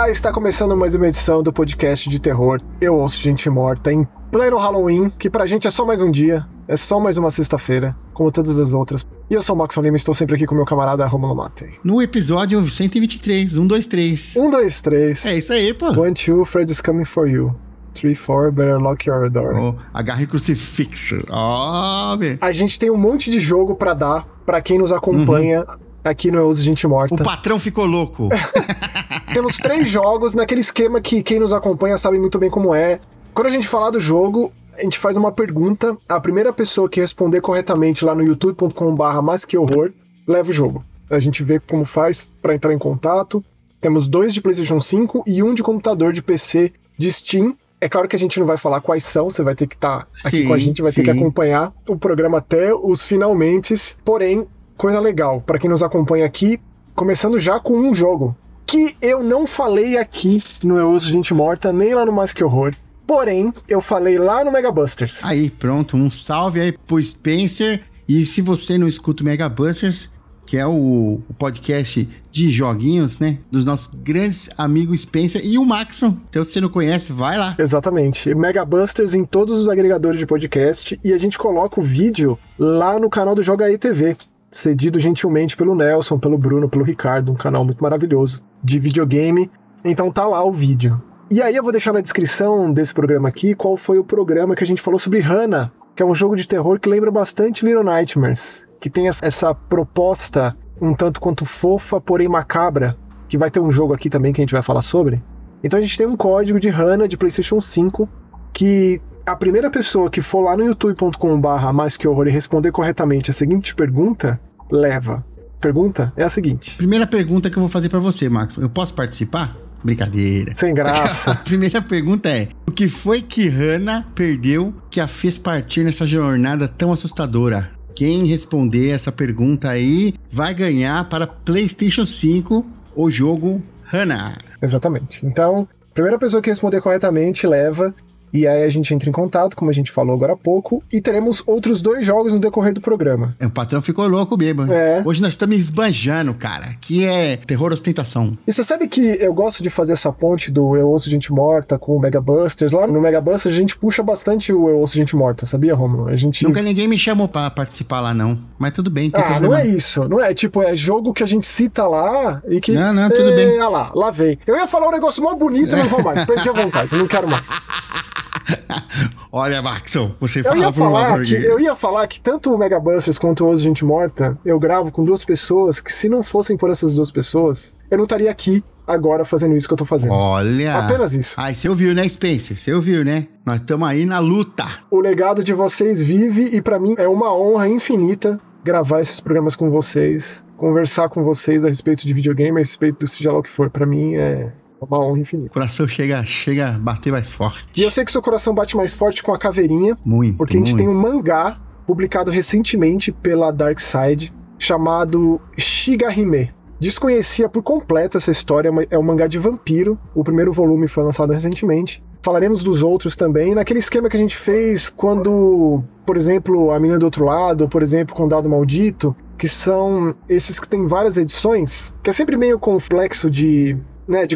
Está começando mais uma edição do podcast de terror Eu Ouço Gente Morta, em pleno Halloween, que pra gente é só mais um dia, é só mais uma sexta-feira, como todas as outras. E eu sou o Maxon Lima e estou sempre aqui com meu camarada Romulo Matei. No episódio 123, 123. 123. É isso aí, pô. 1, 2, Fred is coming for you. 3, 4, better lock your door. Oh, agarre crucifixo. Ó, velho. A gente tem um monte de jogo pra dar pra quem nos acompanha aqui no Eu Ouço Gente Morta. O patrão ficou louco. Temos 3 jogos naquele esquema que quem nos acompanha sabe muito bem como é. Quando a gente falar do jogo, a gente faz uma pergunta. A primeira pessoa que responder corretamente lá no youtube.com/masquehorror leva o jogo. A gente vê como faz pra entrar em contato. Temos 2 de PlayStation 5 e 1 de computador de PC de Steam. É claro que a gente não vai falar quais são, você vai ter que estar aqui com a gente, vai ter que acompanhar o programa até os finalmentes. Porém, coisa legal, pra quem nos acompanha aqui, começando já com um jogo que eu não falei aqui no Eu Ouço Gente Morta, nem lá no Mais Que Horror. Porém, eu falei lá no Mega Busters. Aí, pronto, um salve aí pro Spencer. E se você não escuta o Mega Busters, que é o podcast de joguinhos, né, dos nossos grandes amigos Spencer e o Maxon. Então, se você não conhece, vai lá. Exatamente. Mega Busters em todos os agregadores de podcast. E a gente coloca o vídeo lá no canal do Joga aí TV, cedido gentilmente pelo Nelson, pelo Bruno, pelo Ricardo, um canal muito maravilhoso de videogame. Então tá lá o vídeo. E aí eu vou deixar na descrição desse programa aqui qual foi o programa que a gente falou sobre Hannah, que é um jogo de terror que lembra bastante Little Nightmares, que tem essa proposta um tanto quanto fofa, porém macabra, que vai ter um jogo aqui também que a gente vai falar sobre. Então a gente tem um código de Hannah de PlayStation 5 que a primeira pessoa que for lá no youtube.com/masquehorror e responder corretamente a seguinte pergunta, leva. Pergunta é a seguinte. Primeira pergunta que eu vou fazer pra você, Max. Eu posso participar? Brincadeira. Sem graça. A primeira pergunta é: o que foi que Hannah perdeu que a fez partir nessa jornada tão assustadora? Quem responder essa pergunta aí vai ganhar para PlayStation 5 o jogo Hannah. Exatamente. Então, a primeira pessoa que responder corretamente leva. E aí a gente entra em contato, como a gente falou agora há pouco, e teremos outros 2 jogos no decorrer do programa. O patrão ficou louco mesmo. É. Hoje nós estamos esbanjando, cara, que é terror ostentação. E você sabe que eu gosto de fazer essa ponte do Eu Ouço Gente Morta com o Mega Busters. Lá no Mega Busters a gente puxa bastante o Eu Ouço Gente Morta, sabia, Romulo? Nunca ninguém me chamou pra participar lá, não. Mas tudo bem. Não é isso. Não é, tipo, é jogo que a gente cita lá e que... Não, tudo bem. Lá vem. Eu ia falar um negócio mó bonito, mas não vou mais. Perdi a vontade, não quero mais. Olha, Maxon, você eu ia falar que tanto o Mega Busters quanto o Ouço Gente Morta eu gravo com 2 pessoas que, se não fossem por essas 2 pessoas, eu não estaria aqui agora fazendo isso que eu tô fazendo. Olha. Apenas isso. Aí você ouviu, né, Spencer? Você ouviu, né? Nós estamos aí na luta. O legado de vocês vive e pra mim é uma honra infinita gravar esses programas com vocês, conversar com vocês a respeito de videogame, a respeito do seja lá o que for. Pra mim é uma honra infinita. O coração chega a bater mais forte. E eu sei que seu coração bate mais forte com a caveirinha. Muito. Porque a gente tem um mangá publicado recentemente pela Dark Side chamado Shigahime. Desconhecia por completo essa história, é um mangá de vampiro. O primeiro volume foi lançado recentemente. Falaremos dos outros também, naquele esquema que a gente fez quando, por exemplo, A Menina do Outro Lado, ou, por exemplo, Condado Maldito, que são esses que tem várias edições, que é sempre meio complexo de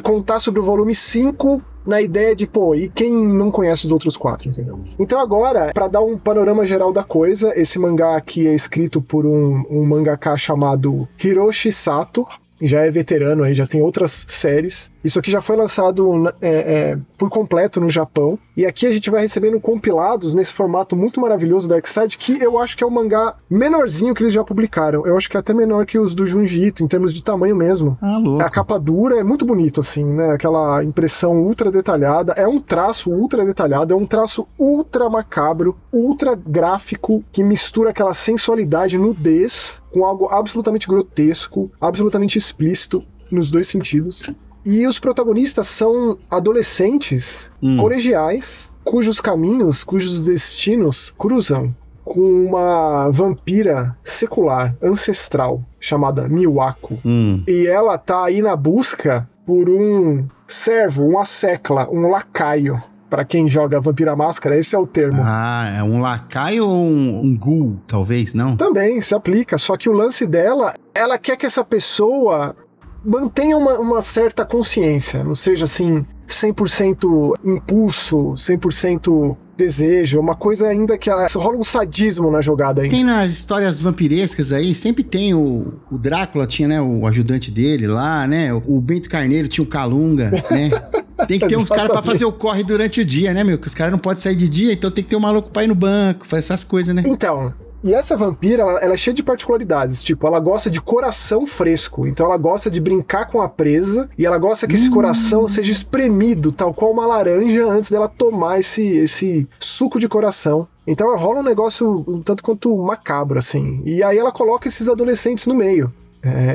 contar sobre o volume 5 na ideia de, e quem não conhece os outros 4, entendeu? Então agora, para dar um panorama geral da coisa, esse mangá aqui é escrito por um mangaka chamado Hiroshi Sato, já é veterano aí, já tem outras séries. Isso aqui já foi lançado por completo no Japão. E aqui a gente vai recebendo compilados nesse formato muito maravilhoso da Darkside, que eu acho que é o mangá menorzinho que eles já publicaram. Eu acho que é até menor que os do Junji Ito, em termos de tamanho mesmo. Louco. A capa dura é muito bonito, assim, né? Aquela impressão ultra detalhada. É um traço ultra detalhado, é um traço ultra macabro, ultra gráfico, que mistura aquela sensualidade, nudez, com algo absolutamente grotesco, absolutamente explícito, nos 2 sentidos. E os protagonistas são adolescentes colegiais, cujos caminhos, cujos destinos cruzam. com uma vampira secular, ancestral, chamada Miwako. E ela tá aí na busca por um servo, um assecla, um lacaio. Pra quem joga Vampira Máscara, esse é o termo. Ah, é um lacaio ou um ghoul, talvez, não? Também se aplica, só que o lance dela, ela quer que essa pessoa mantenha uma certa consciência, não seja assim 100% impulso, 100% desejo, uma coisa ainda que rola um sadismo na jogada aí. Tem nas histórias vampirescas aí, sempre tem o Drácula, tinha, né, o ajudante dele lá, né, o Bento Carneiro tinha o Calunga, né. Tem que ter uns caras pra fazer o corre durante o dia, né, meu, que os caras não podem sair de dia, então tem que ter um maluco pra ir no banco, fazer essas coisas, né. Então, e essa vampira, ela é cheia de particularidades, tipo, ela gosta de coração fresco, então ela gosta de brincar com a presa, e ela gosta que esse coração seja espremido, tal qual uma laranja, antes dela tomar esse suco de coração. Então rola um negócio um tanto quanto macabro, assim, e aí ela coloca esses adolescentes no meio.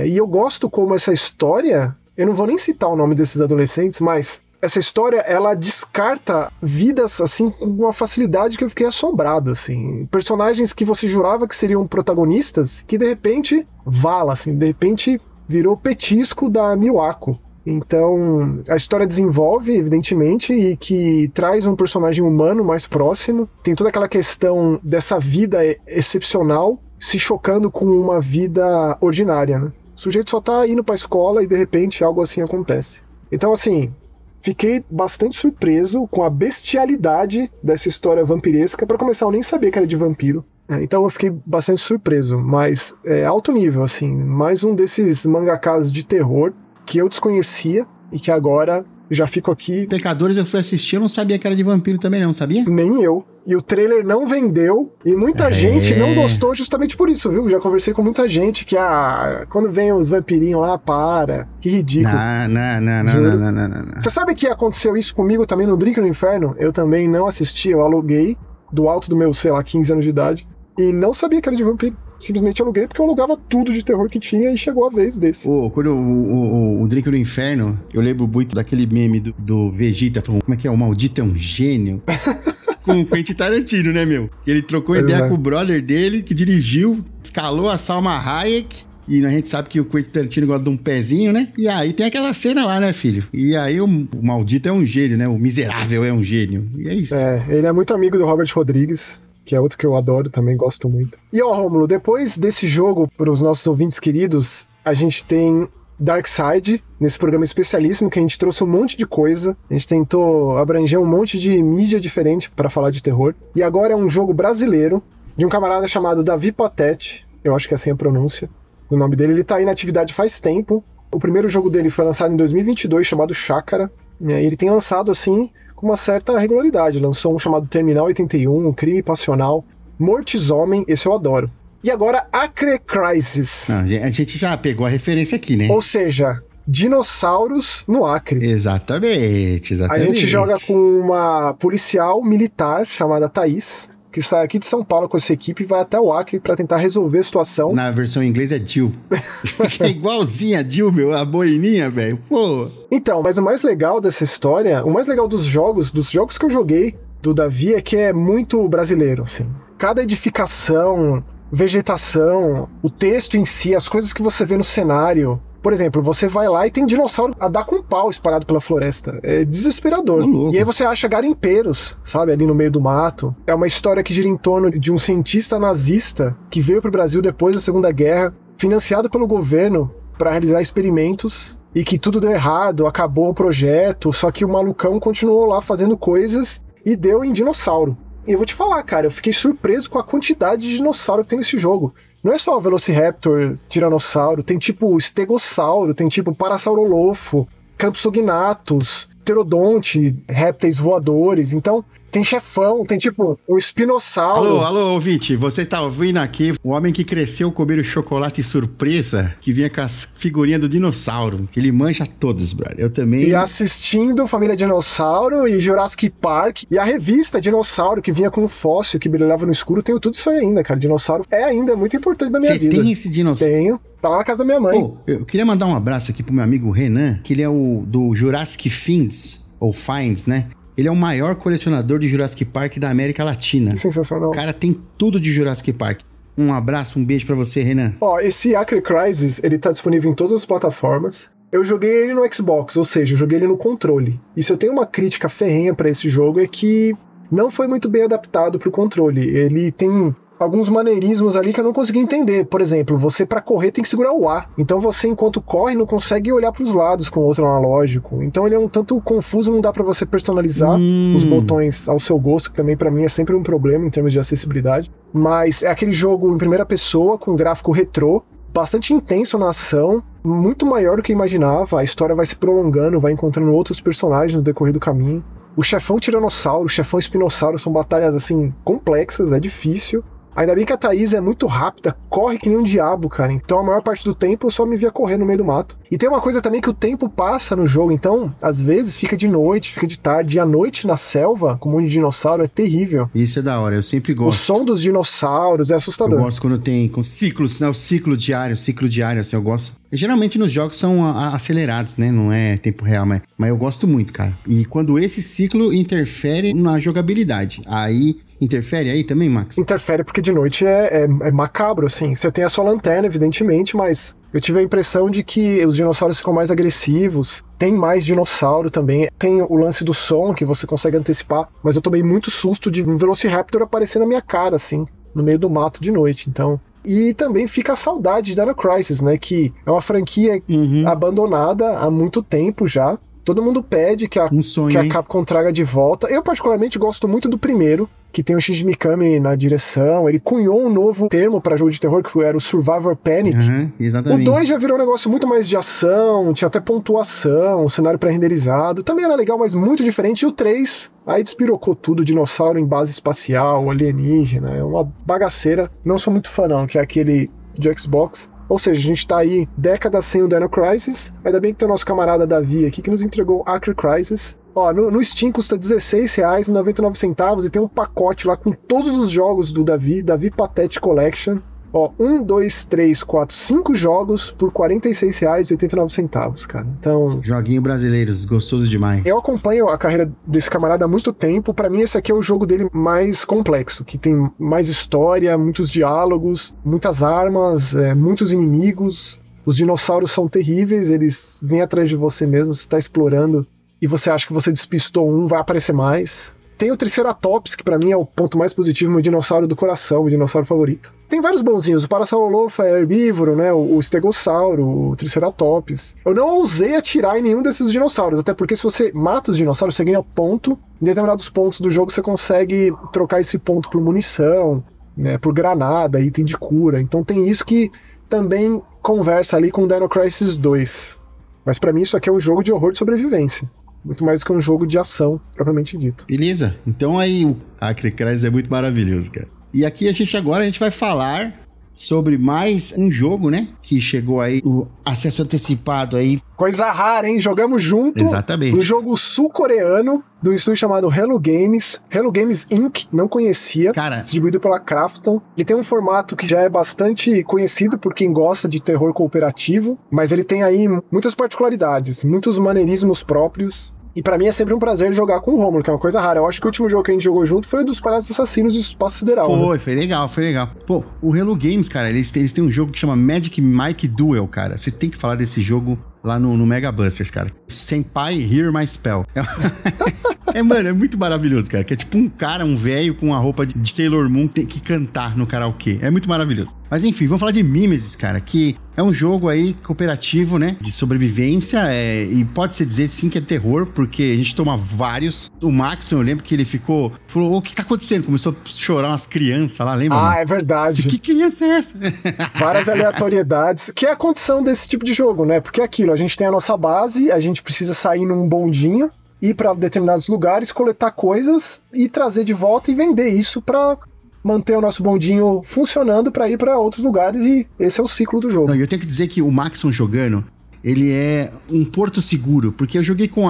E eu gosto como essa história, eu não vou nem citar o nome desses adolescentes, mas essa história, ela descarta vidas, assim, com uma facilidade que eu fiquei assombrado, assim. Personagens que você jurava que seriam protagonistas, que de repente, assim, de repente virou petisco da Miwako. Então, a história desenvolve, evidentemente, e que traz um personagem humano mais próximo. Tem toda aquela questão dessa vida excepcional se chocando com uma vida ordinária, né? O sujeito só tá indo pra escola e, de repente, algo assim acontece. Então, assim, fiquei bastante surpreso com a bestialidade dessa história vampiresca. Pra começar, eu nem sabia que era de vampiro. Então eu fiquei bastante surpreso, mas é alto nível, assim. Mais um desses mangakas de terror que eu desconhecia e que agora já fico aqui. Pecadores eu fui assistir, eu não sabia que era de vampiro também não, sabia? Nem eu. E o trailer não vendeu, e muita gente não gostou justamente por isso, viu? Já conversei com muita gente que, quando vem os vampirinhos lá, que ridículo. Não. Você sabe que aconteceu isso comigo também no Drink no Inferno? Eu também não assisti, eu aluguei do alto do meu, sei lá, 15 anos de idade, e não sabia que era de vampiro. Simplesmente aluguei porque eu alugava tudo de terror que tinha e chegou a vez desse. Quando o Drink no Inferno, eu lembro muito daquele meme do Vegeta, falando, como é que é? O maldito é um gênio. Com o Quentin Tarantino, né, meu? Ele trocou ideia com o brother dele, que dirigiu, escalou a Salma Hayek, e a gente sabe que o Quentin Tarantino gosta de um pezinho, né? E aí tem aquela cena lá, né, filho? E aí o maldito é um gênio, né? O miserável é um gênio. E é isso. Ele é muito amigo do Robert Rodrigues, que é outro que eu adoro, também gosto muito. E Rômulo, depois desse jogo, para os nossos ouvintes queridos, a gente tem Darkside, nesse programa especialíssimo, que a gente trouxe um monte de coisa. A gente tentou abranger um monte de mídia diferente para falar de terror. E agora é um jogo brasileiro, de um camarada chamado Davi Patete, eu acho que é assim a pronúncia do nome dele. Ele tá aí na atividade faz tempo. O primeiro jogo dele foi lançado em 2022, chamado Chácara. Ele tem lançado, assim, com uma certa regularidade. Lançou um chamado Terminal 81, Crime Passional, Mortis-Homem, esse eu adoro. E agora, Acre Crisis. A gente já pegou a referência aqui, né? Ou seja, dinossauros no Acre. Exatamente. A gente joga com uma policial militar chamada Thaís, que sai aqui de São Paulo com essa equipe e vai até o Acre pra tentar resolver a situação. Na versão em inglês é Jill. É igualzinha a Jill, meu, a boininha, velho. Pô. Então, mas o mais legal dessa história, o mais legal dos jogos que eu joguei do Davi, é que é muito brasileiro, assim. Cada edificação, vegetação, o texto em si, as coisas que você vê no cenário. Por exemplo, você vai lá e tem dinossauro a dar com um pau espalhado pela floresta. É desesperador. E aí você acha garimpeiros, sabe, ali no meio do mato. É uma história que gira em torno de um cientista nazista que veio pro Brasil depois da Segunda Guerra, financiado pelo governo para realizar experimentos, e que tudo deu errado, acabou o projeto, só que o malucão continuou lá fazendo coisas e deu em dinossauro. E eu vou te falar, cara, eu fiquei surpreso com a quantidade de dinossauro que tem nesse jogo. Não é só o Velociraptor, Tiranossauro, tem tipo Estegossauro, tem tipo Parasaurolofo, Campsognathus, Pterodonte, répteis voadores. Então, tem chefão, tem tipo um espinossauro. Alô, ouvinte, você tá ouvindo aqui o homem que cresceu comendo chocolate surpresa, que vinha com as figurinhas do dinossauro, que ele mancha todos, brother. Eu também. E assistindo Família Dinossauro e Jurassic Park, e a revista Dinossauro, que vinha com um fóssil que brilhava no escuro, tenho tudo isso aí ainda, cara. Dinossauro é ainda muito importante na minha vida. Você tem esse dinossauro? Tenho. Tá lá na casa da minha mãe. Eu queria mandar um abraço aqui pro meu amigo Renan, que ele é o do Jurassic Finds, ou Finds, né? Ele é o maior colecionador de Jurassic Park da América Latina. Sensacional. O cara tem tudo de Jurassic Park. Um abraço, um beijo pra você, Renan. Esse Acre Crisis, ele tá disponível em todas as plataformas. Eu joguei ele no Xbox, ou seja, eu joguei ele no controle. E se eu tenho uma crítica ferrenha pra esse jogo é que não foi muito bem adaptado pro controle. Ele tem alguns maneirismos ali que eu não consegui entender. Por exemplo, você pra correr tem que segurar o A. Então você, enquanto corre, não consegue olhar pros lados com outro analógico. Então ele é um tanto confuso, não dá pra você personalizar os botões ao seu gosto, que também pra mim é sempre um problema em termos de acessibilidade. Mas é aquele jogo em primeira pessoa, com gráfico retrô, bastante intenso na ação, muito maior do que eu imaginava. A história vai se prolongando, vai encontrando outros personagens no decorrer do caminho. O chefão tiranossauro, o chefão espinossauro são batalhas assim complexas, é difícil. Ainda bem que a Thaís é muito rápida, corre que nem um diabo, cara. Então a maior parte do tempo eu só me via correr no meio do mato. E tem uma coisa também que o tempo passa no jogo, então às vezes fica de noite, fica de tarde. E a noite na selva, com um monte de dinossauro, é terrível. Isso é da hora, eu sempre gosto. O som dos dinossauros é assustador. Eu gosto quando tem com ciclos, né? O ciclo diário, assim, eu gosto. E, geralmente nos jogos são acelerados, né? Não é tempo real, mas eu gosto muito, cara. E quando esse ciclo interfere na jogabilidade, aí... Interfere aí também, Max? Interfere porque de noite é macabro, assim. Você tem a sua lanterna, evidentemente, mas eu tive a impressão de que os dinossauros ficam mais agressivos. Tem mais dinossauro também. Tem o lance do som, que você consegue antecipar. Mas eu tomei muito susto de um Velociraptor aparecer na minha cara, assim, no meio do mato de noite, então... E também fica a saudade de Dino Crisis, né? Que é uma franquia abandonada há muito tempo já. Todo mundo pede que a Capcom traga de volta. Eu particularmente gosto muito do primeiro, que tem o Shinji Mikami na direção. Ele cunhou um novo termo para jogo de terror, que era o Survivor Panic. Exatamente. O 2 já virou um negócio muito mais de ação, tinha até pontuação, cenário pré-renderizado. Também era legal, mas muito diferente. E o 3, aí despirocou tudo, dinossauro em base espacial, alienígena. É uma bagaceira. Não sou muito fã não, que é aquele de Xbox. Ou seja, a gente tá aí décadas sem o Dino Crisis. Ainda bem que tem o nosso camarada Davi aqui que nos entregou Acre Crisis. No Steam custa R$16,99 e tem um pacote lá com todos os jogos do Davi Pathetic Collection. 1, 2, 3, 4, 5 jogos por R$46,89, cara. Então... Joguinho brasileiros, gostoso demais. Eu acompanho a carreira desse camarada há muito tempo. Pra mim, esse aqui é o jogo dele mais complexo, que tem mais história, muitos diálogos, muitas armas, muitos inimigos. Os dinossauros são terríveis, eles vêm atrás de você mesmo, você tá explorando e você acha que você despistou um, vai aparecer mais. Tem o Triceratops, que pra mim é o ponto mais positivo, meu dinossauro do coração, meu dinossauro favorito. Tem vários bonzinhos, o Parasaurolophus é herbívoro, né? O Stegossauro, o Triceratops. Eu não ousei atirar em nenhum desses dinossauros, até porque se você mata os dinossauros, você ganha ponto. Em determinados pontos do jogo você consegue trocar esse ponto por munição, né? Por granada, item de cura. Então tem isso que também conversa ali com o Dino Crisis 2. Mas pra mim isso aqui é um jogo de horror de sobrevivência. Muito mais do que um jogo de ação, propriamente dito. Beleza. Então aí o Acre Crisis é muito maravilhoso, cara. E aqui a gente vai falar sobre mais um jogo, né? Que chegou aí, o acesso antecipado aí. Coisa rara, hein? Jogamos junto. Exatamente. Um jogo sul-coreano, do estúdio chamado Hello Games. Hello Games Inc. Não conhecia. Cara. Distribuído pela Krafton. Ele tem um formato que já é bastante conhecido por quem gosta de terror cooperativo. Mas ele tem aí muitas particularidades, muitos maneirismos próprios. E pra mim é sempre um prazer jogar com o Rômulo, que é uma coisa rara. Eu acho que o último jogo que a gente jogou junto foi o dos Palhaços Assassinos do Espaço Sideral. Foi legal. Pô, o Hello Games, cara, eles têm um jogo que chama Magic Mike Duel, cara. Você tem que falar desse jogo lá no Mega Busters, cara. Senpai Hear My Spell. Mano, é muito maravilhoso, cara. Que é tipo um cara, um velho com uma roupa de Sailor Moon tem que cantar no karaokê. É muito maravilhoso. Mas enfim, vamos falar de Mimesis, cara, que é um jogo aí cooperativo, né? De sobrevivência, e pode-se dizer sim que é terror, porque a gente toma vários. O Max, eu lembro que ele falou, o que tá acontecendo? Começou a chorar umas crianças lá, lembra? Ah, é verdade. Que criança é essa? Várias aleatoriedades, que é a condição desse tipo de jogo, né? Porque é aquilo, a gente tem a nossa base, a gente precisa sair num bondinho, ir para determinados lugares, coletar coisas e trazer de volta e vender isso para manter o nosso bondinho funcionando para ir para outros lugares, e esse é o ciclo do jogo. Eu tenho que dizer que o Maxon jogando, ele é um porto seguro, porque eu joguei com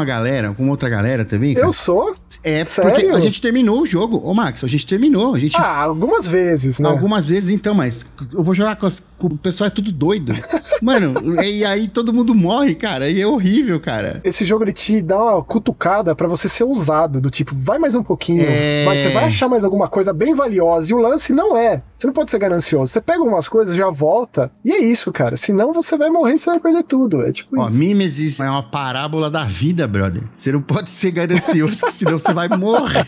outra galera também, cara. Eu sou? É, Sério? porque a gente terminou o jogo. Ô, Max, a gente terminou. Algumas vezes, né? Algumas vezes, então, mas eu vou jogar com o pessoal, é tudo doido. Mano, e aí todo mundo morre, cara, e é horrível, cara. Esse jogo, ele te dá uma cutucada pra você ser ousado, do tipo, vai mais um pouquinho, mas você vai achar mais alguma coisa bem valiosa, e o lance não é. Você não pode ser ganancioso. Você pega umas coisas, já volta, e é isso, cara. Senão você vai morrer e você vai perder tudo. É tipo isso. Mimesis é uma parábola da vida, brother. Você não pode ser ganancioso, senão você vai morrer.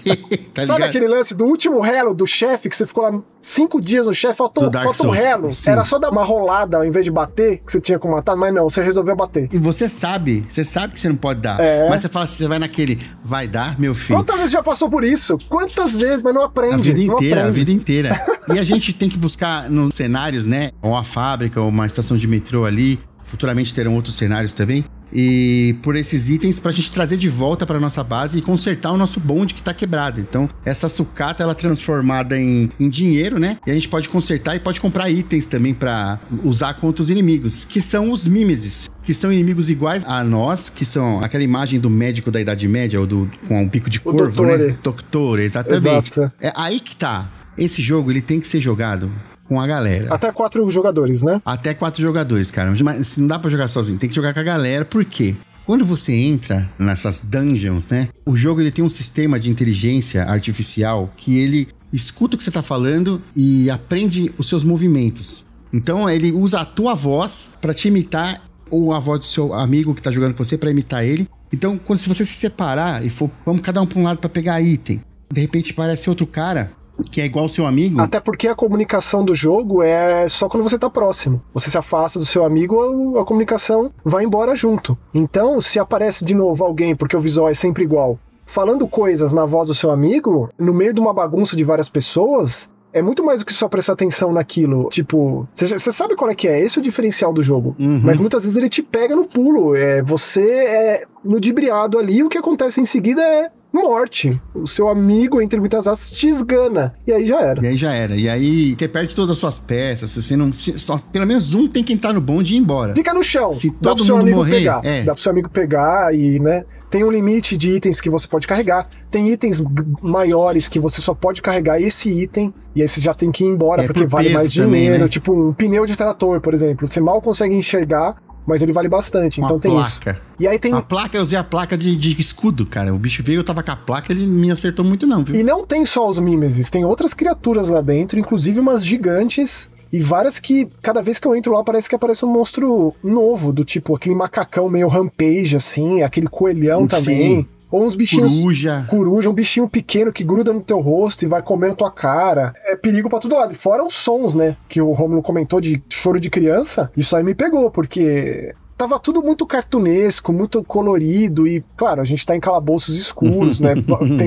Tá Sabe ligado? aquele lance do último relo do chefe, que você ficou lá 5 dias no chefe, falta um relo. Sim. Era só dar uma rolada ao invés de bater, que você tinha como matar, mas não, você resolveu bater. E você sabe que você não pode dar. Mas você fala assim, você vai naquele, vai dar, meu filho. Quantas vezes já passou por isso? Quantas vezes, mas não aprende. A vida inteira. E a gente tem que buscar nos cenários, né? Ou uma fábrica, ou uma estação de metrô ali. Futuramente terão outros cenários também. E por esses itens pra gente trazer de volta pra nossa base e consertar o nosso bonde que tá quebrado. Então, essa sucata, ela é transformada em dinheiro, né? E a gente pode consertar e pode comprar itens também pra usar contra os inimigos, que são os Mimesis, que são inimigos iguais a nós, que são aquela imagem do médico da Idade Média, ou com um pico de corvo, né? Dottore, exatamente. Exato. É aí que tá. Esse jogo, ele tem que ser jogado com a galera. Até 4 jogadores, né? Até 4 jogadores, cara. Mas não dá pra jogar sozinho, tem que jogar com a galera. Por quê? Quando você entra nessas dungeons, né? O jogo, ele tem um sistema de inteligência artificial que ele escuta o que você tá falando e aprende os seus movimentos. Então, ele usa a tua voz pra te imitar, ou a voz do seu amigo que tá jogando com você pra imitar ele. Então, se você se separar e for, vamos cada um pra um lado pra pegar item, de repente aparece outro cara que é igual ao seu amigo. Até porque a comunicação do jogo é só quando você tá próximo. Você se afasta do seu amigo, a comunicação vai embora junto. Então, se aparece de novo alguém, porque o visual é sempre igual, falando coisas na voz do seu amigo, no meio de uma bagunça de várias pessoas, é muito mais do que só prestar atenção naquilo. Tipo, você sabe qual é que é? Esse é o diferencial do jogo. Mas muitas vezes ele te pega no pulo. Você é ludibriado ali, o que acontece em seguida é morte. O seu amigo, entre muitas aspas, te esgana. E aí já era. E aí você perde todas as suas peças. Você não, só, pelo menos um tem que entrar no bonde e ir embora. Fica no chão. Se dá todo pro seu mundo amigo morrer, pegar. Dá pro seu amigo pegar e, né? Tem um limite de itens que você pode carregar. Tem itens maiores que você só pode carregar esse item. E aí você já tem que ir embora porque vale mais dinheiro. Também, né? Tipo um pneu de trator, por exemplo. Você mal consegue enxergar, mas ele vale bastante. Então tem isso. E aí tem... A placa, eu usei a placa de escudo, cara. O bicho veio, eu tava com a placa, ele não me acertou muito não, viu? E não tem só os Mimesis, tem outras criaturas lá dentro, inclusive umas gigantes, e várias que, cada vez que eu entro lá, parece que aparece um monstro novo, do tipo, aquele macacão meio rampage, assim, aquele coelhão também. Ou uns bichinhos... Coruja, um bichinho pequeno que gruda no teu rosto e vai comendo tua cara. É perigo pra todo lado. E fora os sons, né? Que o Rômulo comentou de choro de criança. Isso aí me pegou, porque... Tava tudo muito cartunesco, muito colorido e, claro, a gente tá em calabouços escuros, né?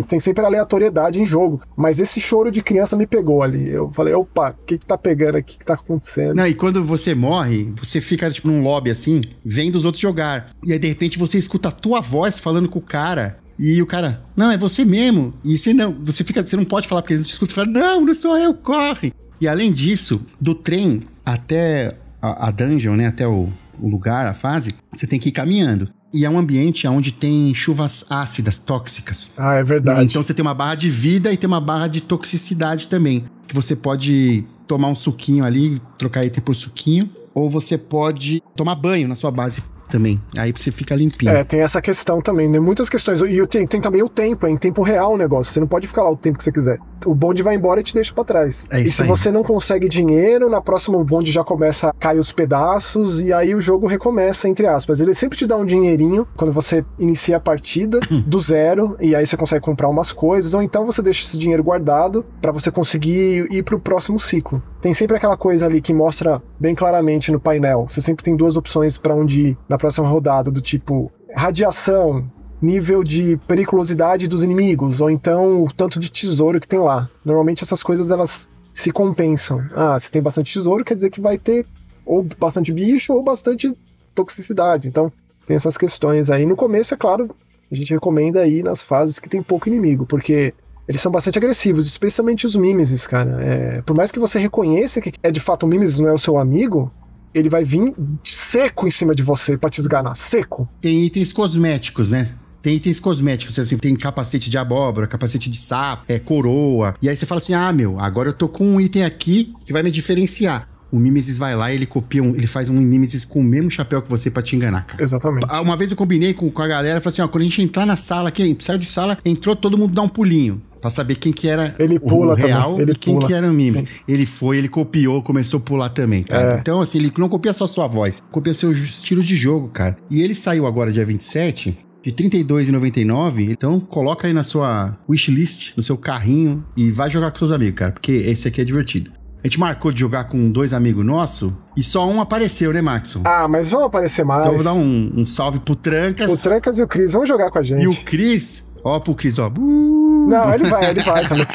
Tem sempre aleatoriedade em jogo. Mas esse choro de criança me pegou ali. Eu falei, opa, o que tá pegando aqui? O que tá acontecendo? Não, e quando você morre, você fica, tipo, num lobby assim, vendo os outros jogar. E aí, de repente, você escuta a tua voz falando com o cara. E o cara, não, é você mesmo. E você não pode falar porque ele não te escuta. Você fala, não sou eu, corre. E além disso, do trem até a dungeon, né? Até o lugar, a fase, você tem que ir caminhando. E é um ambiente onde tem chuvas ácidas, tóxicas. Ah, é verdade. Então você tem uma barra de vida e tem uma barra de toxicidade também. Que você pode tomar um suquinho ali, trocar item por suquinho. Ou você pode tomar banho na sua base também. Aí você fica limpinho. Tem essa questão também, né? Muitas questões. E tem também o tempo, é em tempo real o negócio. Você não pode ficar lá o tempo que você quiser. O bonde vai embora e te deixa pra trás. É isso. E se aí. você não consegue dinheiro, na próxima o bonde já começa a cair os pedaços e aí o jogo recomeça, entre aspas. Ele sempre te dá um dinheirinho quando você inicia a partida do zero e aí você consegue comprar umas coisas, ou então você deixa esse dinheiro guardado pra você conseguir ir pro próximo ciclo. Tem sempre aquela coisa ali que mostra bem claramente no painel. Você sempre tem 2 opções pra onde ir na próxima rodada, do tipo radiação, nível de periculosidade dos inimigos, ou então o tanto de tesouro que tem lá. Normalmente essas coisas elas se compensam. Se tem bastante tesouro, quer dizer que vai ter ou bastante bicho ou bastante toxicidade. Então tem essas questões aí. No começo, é claro, a gente recomenda ir nas fases que tem pouco inimigo, porque eles são bastante agressivos, especialmente os Mimesis, cara. Por mais que você reconheça que é de fato o Mimesis, não é o seu amigo, ele vai vir seco em cima de você pra te esganar, seco. Tem itens cosméticos, né? Tem itens cosméticos, assim, tem capacete de abóbora, capacete de sapo, coroa. E aí você fala assim, agora eu tô com um item aqui que vai me diferenciar. O Mimesis vai lá e ele faz um Mimesis com o mesmo chapéu que você pra te enganar, cara. Exatamente. Uma vez eu combinei com a galera, falei assim, quando a gente entrar na sala aqui, saiu de sala, entrou, todo mundo dá um pulinho. Pra saber quem que era o real e quem que era o Mimesis. Ele copiou, começou a pular também, cara. Então, assim, ele não copia só sua voz, copia seu estilo de jogo, cara. E ele saiu agora dia 27... de R$ 32,99, então coloca aí na sua wishlist, no seu carrinho e vai jogar com seus amigos, cara, porque esse aqui é divertido. A gente marcou de jogar com 2 amigos nossos e só um apareceu, né, Maxon? Mas vão aparecer mais. Então eu vou dar um salve pro Trancas. O Trancas e o Cris vão jogar com a gente. E o Cris, pro Cris, Não, ele vai também.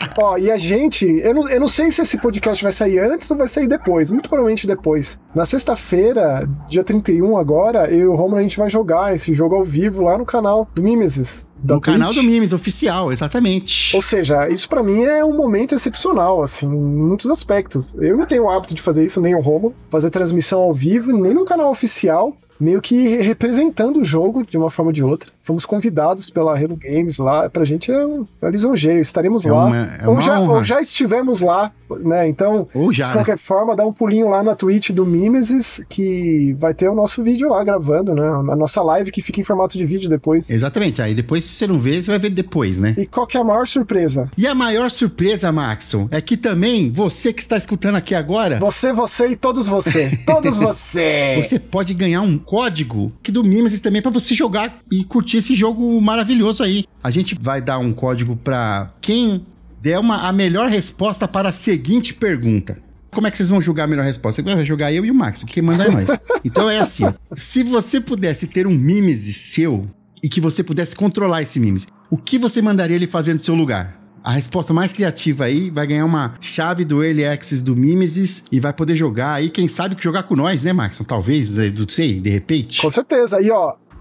E a gente, eu não sei se esse podcast vai sair antes ou vai sair depois, muito provavelmente depois. Na sexta-feira, dia 31 agora, eu e o Romulo, a gente vai jogar esse jogo ao vivo lá no canal do Mimesis. No canal do Mimesis, oficial, exatamente. Ou seja, isso pra mim é um momento excepcional, assim, em muitos aspectos. Eu não tenho o hábito de fazer isso, nem o Romulo, fazer transmissão ao vivo, nem no canal oficial, meio que representando o jogo de uma forma ou de outra. Fomos convidados pela Hello Games lá, pra gente é um lisonjeio, estaremos lá. Ou já estivemos lá, né? Então, de qualquer forma, dá um pulinho lá na Twitch do Mimesis, que vai ter o nosso vídeo lá gravando, né? A nossa live que fica em formato de vídeo depois. Exatamente, aí depois se você não vê, você vai ver depois, né? E qual que é a maior surpresa? E a maior surpresa, Maxon, é que também, você que está escutando aqui agora... Você e todos você. Todos você! Você pode ganhar um código que do Mimesis também pra você jogar e curtir esse jogo maravilhoso aí. A gente vai dar um código pra quem der a melhor resposta para a seguinte pergunta. Como é que vocês vão julgar a melhor resposta? Você vai jogar eu e o Max, quem manda é nós. Então é assim, se você pudesse ter um Mimesis seu e que você pudesse controlar esse Mimesis, o que você mandaria ele fazer no seu lugar? A resposta mais criativa aí vai ganhar uma chave do Early Access do Mimesis e vai poder jogar aí, quem sabe que jogar com nós, né, Max? Talvez, não sei, de repente. Com certeza. E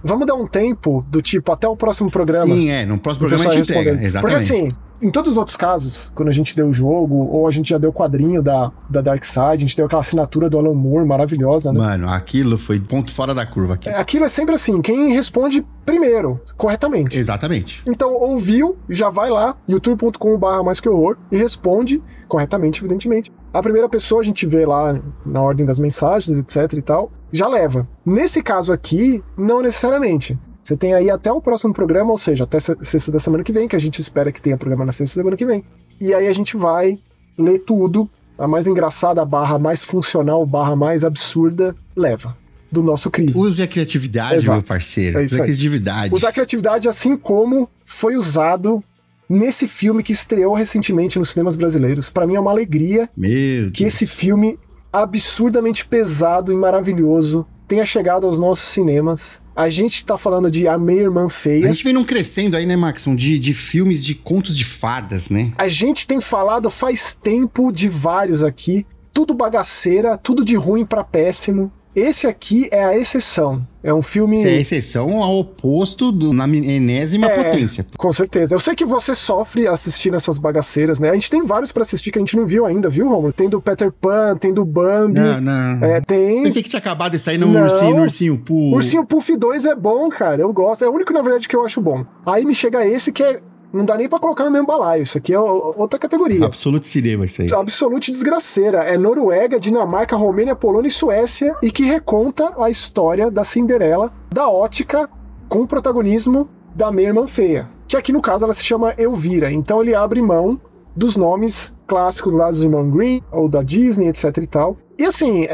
vamos dar um tempo do tipo até o próximo programa. Sim, no próximo programa a gente entrega. Exatamente. Porque assim, em todos os outros casos, quando a gente deu o jogo, ou a gente já deu o quadrinho da Dark Side, a gente deu aquela assinatura do Alan Moore maravilhosa, né? Mano, aquilo foi ponto fora da curva aqui. Aquilo é sempre assim, quem responde primeiro, corretamente. Exatamente. Então, ouviu, já vai lá, youtube.com/maisquehorror e responde corretamente, evidentemente. A primeira pessoa a gente vê lá na ordem das mensagens, etc e tal, já leva. Nesse caso aqui, não necessariamente. Você tem aí até o próximo programa, ou seja, até sexta da semana que vem, que a gente espera que tenha programa na sexta da semana que vem. E aí a gente vai ler tudo, a mais engraçada, a mais funcional, a mais absurda, leva. Do nosso crime. Use a criatividade, exato, meu parceiro. É isso aí. Use a criatividade. Usar a criatividade assim como foi usado nesse filme que estreou recentemente nos cinemas brasileiros. Pra mim é uma alegria que esse filme absurdamente pesado e maravilhoso tenha chegado aos nossos cinemas. A gente tá falando de A Meia Irmã Feia. A gente vem num crescendo aí, né, Maxon, de filmes de contos de fadas, né? A gente tem falado faz tempo de vários aqui, tudo bagaceira, tudo de ruim pra péssimo. Esse aqui é a exceção. É um filme... Isso é a exceção ao oposto na enésima potência. Com certeza. Eu sei que você sofre assistindo essas bagaceiras, né? A gente tem vários pra assistir que a gente não viu ainda, viu, Romulo? Tem do Peter Pan, tem do Bambi. Não. Tem... Pensei que tinha acabado de sair no Ursinho Puff. Ursinho Puff 2 é bom, cara. Eu gosto. É o único, na verdade, que eu acho bom. Aí me chega esse que é... Não dá nem pra colocar no mesmo balaio. Isso aqui é outra categoria. Absolute cinema, isso aí. Absolute desgraceira. É Noruega, Dinamarca, Romênia, Polônia e Suécia, e que reconta a história da Cinderela, da ótica, com o protagonismo da Meia Irmã Feia. Que aqui, no caso, ela se chama Elvira. Então ele abre mão dos nomes clássicos lá dos irmãos Grimm, ou da Disney, etc e tal. E assim,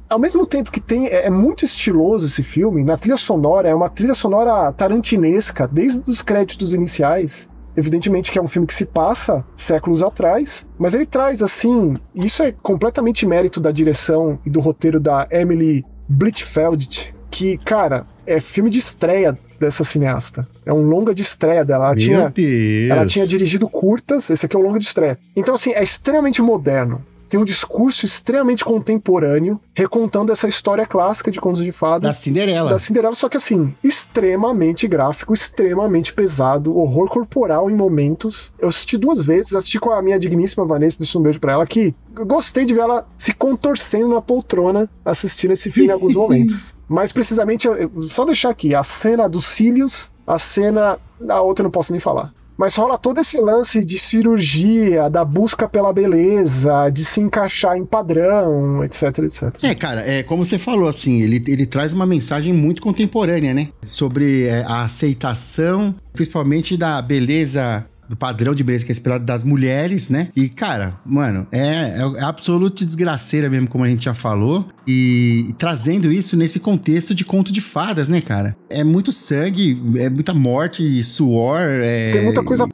ao mesmo tempo que é muito estiloso esse filme, na trilha sonora, é uma trilha sonora tarantinesca, desde os créditos iniciais. Evidentemente que é um filme que se passa séculos atrás, mas ele traz, assim, isso é completamente mérito da direção e do roteiro da Emily Blichfeld, que, cara, é filme de estreia dessa cineasta. É um longa de estreia dela. Ela tinha dirigido curtas, esse aqui é o longa de estreia. Então, assim, é extremamente moderno. tem um discurso extremamente contemporâneo, recontando essa história clássica de contos de fadas. Da Cinderela. Da Cinderela, só que assim, extremamente gráfico, extremamente pesado, horror corporal em momentos. Eu assisti 2 vezes, assisti com a minha digníssima Vanessa, deixa um beijo pra ela, que eu gostei de ver ela se contorcendo na poltrona assistindo esse filme em alguns momentos. Mais precisamente, só deixar aqui, a cena dos cílios, a cena... A outra eu não posso nem falar. Mas rola todo esse lance de cirurgia, da busca pela beleza, de se encaixar em padrão, etc, etc. Cara, como você falou, assim, ele traz uma mensagem muito contemporânea, né? Sobre a aceitação, principalmente da beleza, do padrão de beleza que é esperado das mulheres, né? E, cara, mano, é absoluta desgraceira mesmo, como a gente já falou. E trazendo isso nesse contexto de conto de fadas, né, cara? É muito sangue, é muita morte, suor, Tem muita coisa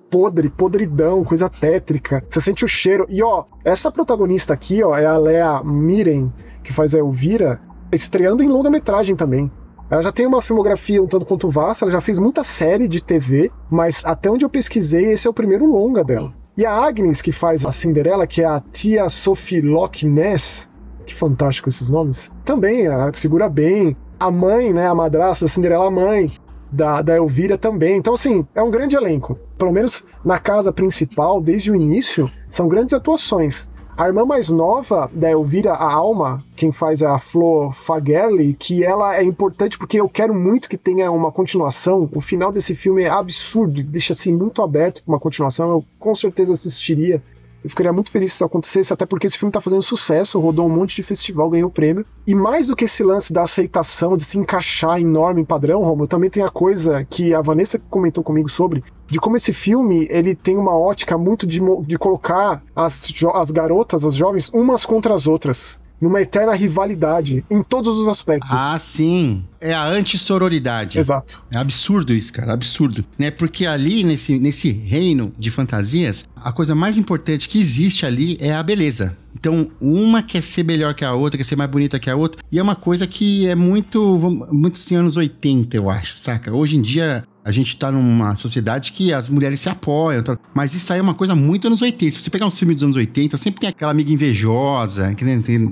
podridão, coisa tétrica. Você sente o cheiro. E, ó, essa protagonista aqui, ó, é a Lea Miren, que faz a Elvira, estreando em longa-metragem também. Ela já tem uma filmografia um tanto quanto vasta, ela já fez muita série de TV, mas até onde eu pesquisei, esse é o primeiro longa dela. E a Agnes, que faz a Cinderela, que é a tia Sophie Loch Ness, que fantástico esses nomes, também ela segura bem. A mãe, né, a madrasta da Cinderela, a mãe da Elvira também. Então, assim, é um grande elenco. Pelo menos na casa principal, desde o início, são grandes atuações. A irmã mais nova da Elvira, a Alma, quem faz é a Flo Fagerli, que ela é importante porque eu quero muito que tenha uma continuação. O final desse filme é absurdo, deixa assim muito aberto para uma continuação. Eu com certeza assistiria. Eu ficaria muito feliz se isso acontecesse, até porque esse filme tá fazendo sucesso, rodou um monte de festival, ganhou prêmio. E mais do que esse lance da aceitação, de se encaixar em norma, em padrão, Romulo, também tem a coisa que a Vanessa comentou comigo sobre, de como esse filme, ele tem uma ótica muito de colocar as garotas, as jovens, umas contra as outras. Numa eterna rivalidade, em todos os aspectos. Ah, sim. É a antissororidade. Exato. É absurdo isso, cara, absurdo. Né? Porque ali, nesse reino de fantasias, a coisa mais importante que existe ali é a beleza. Então, uma quer ser melhor que a outra, quer ser mais bonita que a outra, e é uma coisa que é muito assim, anos 80, eu acho, saca? Hoje em dia, a gente tá numa sociedade que as mulheres se apoiam, mas isso aí é uma coisa muito anos 80. Se você pegar uns filmes dos anos 80, sempre tem aquela amiga invejosa.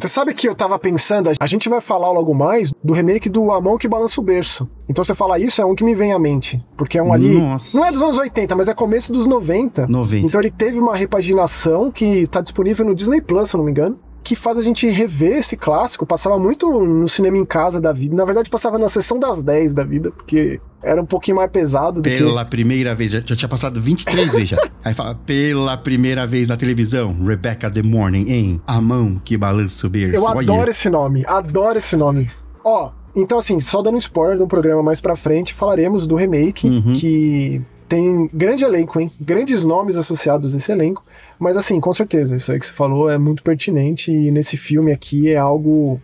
Você sabe que eu tava pensando, a gente vai falar logo mais do remake do A Mão que Balança o Berço. Então você fala isso, é um que me vem à mente. Porque é um ali... Nossa. Não é dos anos 80, mas é começo dos 90. Então ele teve uma repaginação que tá disponível no Disney Plus, se eu não me engano, que faz a gente rever esse clássico. Passava muito no cinema em casa da vida. Na verdade, passava na sessão das 10 da vida, porque era um pouquinho mais pesado do Pela primeira vez, já tinha passado 23 vezes já. Aí fala, pela primeira vez na televisão, Rebecca The Morning em A Mão que Balança o Berço. Eu adoro esse nome. Ó, então assim, só dando um spoiler de um programa mais pra frente, falaremos do remake, que tem grande elenco, hein? Grandes nomes associados a esse elenco. Mas assim, com certeza, isso aí que você falou é muito pertinente e nesse filme aqui é algo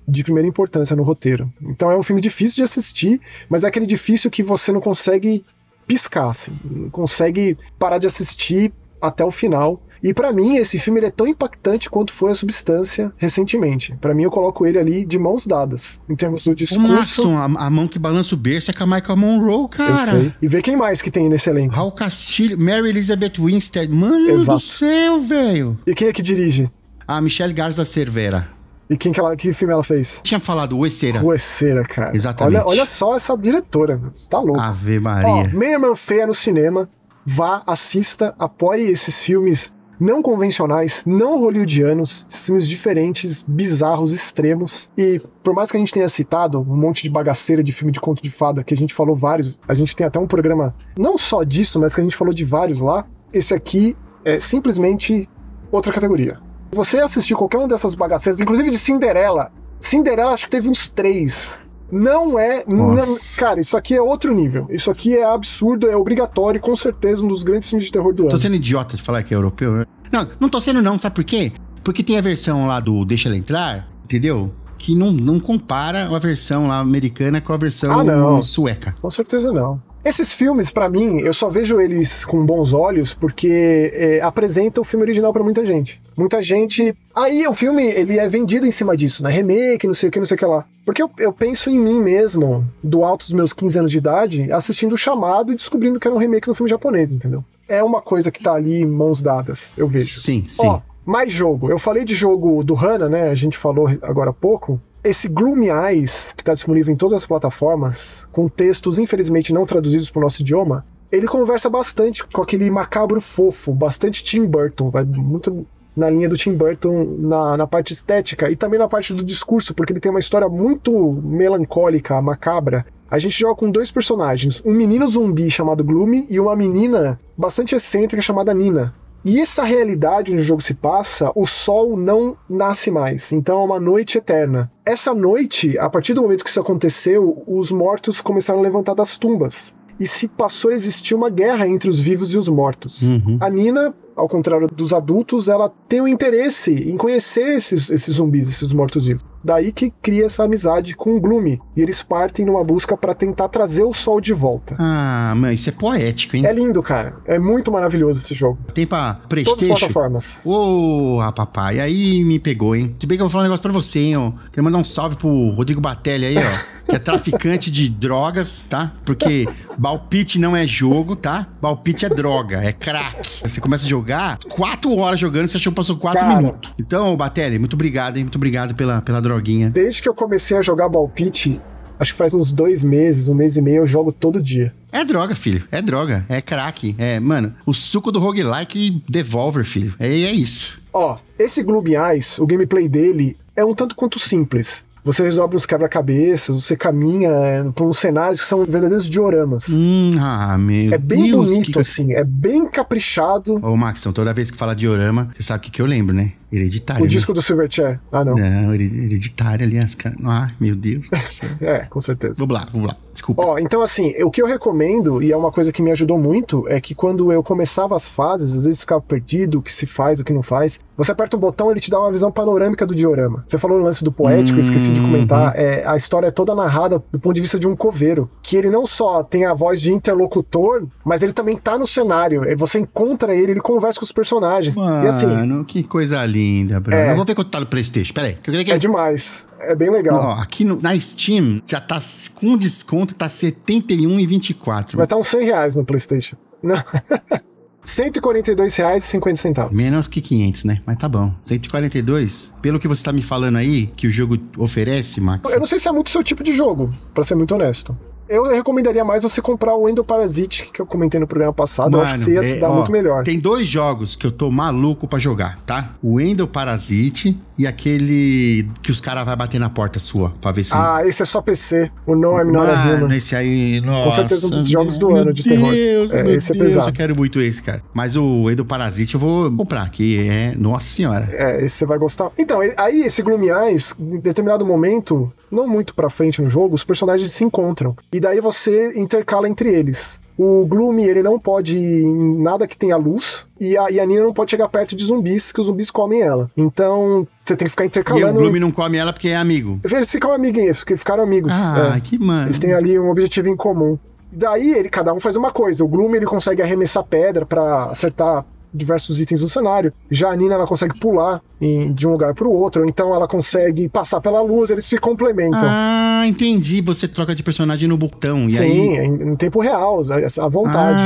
de primeira importância no roteiro. Então é um filme difícil de assistir, mas é aquele difícil que você não consegue piscar, assim. Não consegue parar de assistir até o final. E pra mim, esse filme ele é tão impactante quanto foi A Substância recentemente. Pra mim, eu coloco ele ali de mãos dadas, em termos do discurso. A Mão que Balança o Berço é com a Michael Monroe, cara. Eu sei. E vê quem mais que tem nesse elenco. Raul Castilho, Mary Elizabeth Winstead. Mano do céu, velho. E quem é que dirige? A Michelle Garza Cervera. E que filme ela fez? Tinha falado Huesera. Huesera, cara. Exatamente. Olha só essa diretora, você tá louco. Ave Maria. Ó, Minha Irmã Feia no cinema. Vá, assista, apoie esses filmes não convencionais, não hollywoodianos, filmes diferentes, bizarros, extremos. E por mais que a gente tenha citado um monte de bagaceira de filme de conto de fada, que a gente falou vários, a gente tem até um programa não só disso, mas que a gente falou de vários lá, esse aqui é simplesmente outra categoria. Você assistir qualquer uma dessas bagaceiras, inclusive de Cinderela acho que teve uns 3. Não é... cara, isso aqui é outro nível. Isso aqui é absurdo, é obrigatório, com certeza um dos grandes filmes de terror do ano. Tô sendo idiota de falar que é europeu, né? Não tô sendo não, sabe por quê? Porque tem a versão lá do Deixa Ela Entrar, entendeu? Que não compara a versão lá americana com a versão sueca. Com certeza não. Esses filmes, pra mim, eu só vejo eles com bons olhos porque apresentam o filme original pra muita gente. Muita gente... Aí o filme, ele é vendido em cima disso, né? Remake, não sei o que lá. Porque eu penso em mim mesmo, do alto dos meus 15 anos de idade, assistindo O Chamado e descobrindo que era um remake do filme japonês, entendeu? É uma coisa que tá ali em mãos dadas, eu vejo. Sim. Ó, Mais jogo. Eu falei de jogo do Hana, né? A gente falou agora há pouco. Esse Gloomy Eyes, que está disponível em todas as plataformas, com textos infelizmente não traduzidos para o nosso idioma, ele conversa bastante com aquele macabro fofo, bastante Tim Burton, vai muito na linha do Tim Burton na parte estética e também na parte do discurso, porque ele tem uma história muito melancólica, macabra. A gente joga com 2 personagens, um menino zumbi chamado Gloomy e uma menina bastante excêntrica chamada Nina. E essa realidade onde o jogo se passa, o sol não nasce mais, então é uma noite eterna. Essa noite, a partir do momento que isso aconteceu, os mortos começaram a levantar das tumbas. E se passou a existir uma guerra entre os vivos e os mortos. A Nina, ao contrário dos adultos, ela tem um interesse em conhecer esses zumbis, esses mortos-vivos. Daí que cria essa amizade com o Gloomy. E eles partem numa busca pra tentar trazer o sol de volta. Ah, mas isso é poético, hein? É lindo, cara. É muito maravilhoso esse jogo. Tem pra PlayStation? Todas as plataformas. Ô, papai, aí me pegou, hein? Se bem que eu vou falar um negócio pra você, hein, ó. Quero mandar um salve pro Rodrigo Batelli aí, ó. Que é traficante de drogas, tá? Porque Balpite não é jogo, tá? Balpite é droga, é crack. Você começa a jogar, 4 horas jogando, você achou que passou 4 minutos. Então, Batelli, muito obrigado, hein? Muito obrigado pela droguinha. Desde que eu comecei a jogar Balpite, acho que faz uns 2 meses, 1 mês e meio, eu jogo todo dia. É droga, filho. É droga. É crack. É, mano, o suco do roguelike Devolver, filho. É isso. Ó, esse Gloomy Eyes, o gameplay dele é um tanto quanto simples. Você resolve uns quebra-cabeças, você caminha por uns cenários que são verdadeiros dioramas. Meu É bem Deus, bonito, assim, é bem caprichado. Ô, Maxon, toda vez que fala diorama, você sabe o que eu lembro, né? Hereditário. O disco do Silverchair. Ah, não. Não, Hereditário ali, as caras. Ah, meu Deus do céu. É, com certeza. Vamos lá. Desculpa. Ó, então assim, o que eu recomendo, e é uma coisa que me ajudou muito, é que quando eu começava as fases, às vezes ficava perdido, o que se faz, o que não faz, você aperta um botão, ele te dá uma visão panorâmica do diorama. Você falou no lance do poético, eu esqueci de comentar, a história é toda narrada do ponto de vista de um coveiro, que ele não só tem a voz de interlocutor, mas ele também tá no cenário, você encontra ele conversa com os personagens. Mano, e assim, que coisa linda, Bruno. Eu vou ver quanto tá no PlayStation, peraí. É demais, é bem legal. Ó, aqui na Steam já tá com desconto, tá R$71,24. Vai estar uns R$100 no PlayStation. Não. R$142,50. Menos que 500, né? Mas tá bom. 142, pelo que você tá me falando aí, que o jogo oferece, Max... Eu não sei se é muito seu tipo de jogo, pra ser muito honesto. Eu recomendaria mais você comprar o Endoparasite, que eu comentei no programa passado. Mano, eu acho que você ia se dar muito melhor. Tem 2 jogos que eu tô maluco pra jogar, tá? O Endoparasite e aquele que os caras vão bater na porta sua, pra ver se... Ah, esse é só PC. O No I'm Not a Human. Esse aí, nossa. Com certeza um dos jogos do ano de terror. Esse é pesado. Eu quero muito esse, cara. Mas o Endoparasite eu vou comprar, que é... Nossa senhora. Esse você vai gostar. Então, aí esse Gloomy Eyes, em determinado momento, não muito pra frente no jogo, os personagens se encontram. E daí você intercala entre eles. O Gloomy, ele não pode ir em nada que tenha luz, e a Nina não pode chegar perto de zumbis, que os zumbis comem ela. Então, você tem que ficar intercalando. E o Gloomy não come ela porque é amigo. Eles ficam amiguinhos, ficaram amigos. Que mano. Eles têm ali um objetivo em comum. Daí, cada um faz uma coisa. O Gloomy, ele consegue arremessar pedra pra acertar diversos itens do cenário. Já a Nina, ela consegue pular de um lugar pro outro, então ela consegue passar pela luz, eles se complementam. Ah, entendi. Você troca de personagem no botão. E sim, aí... em tempo real, à vontade.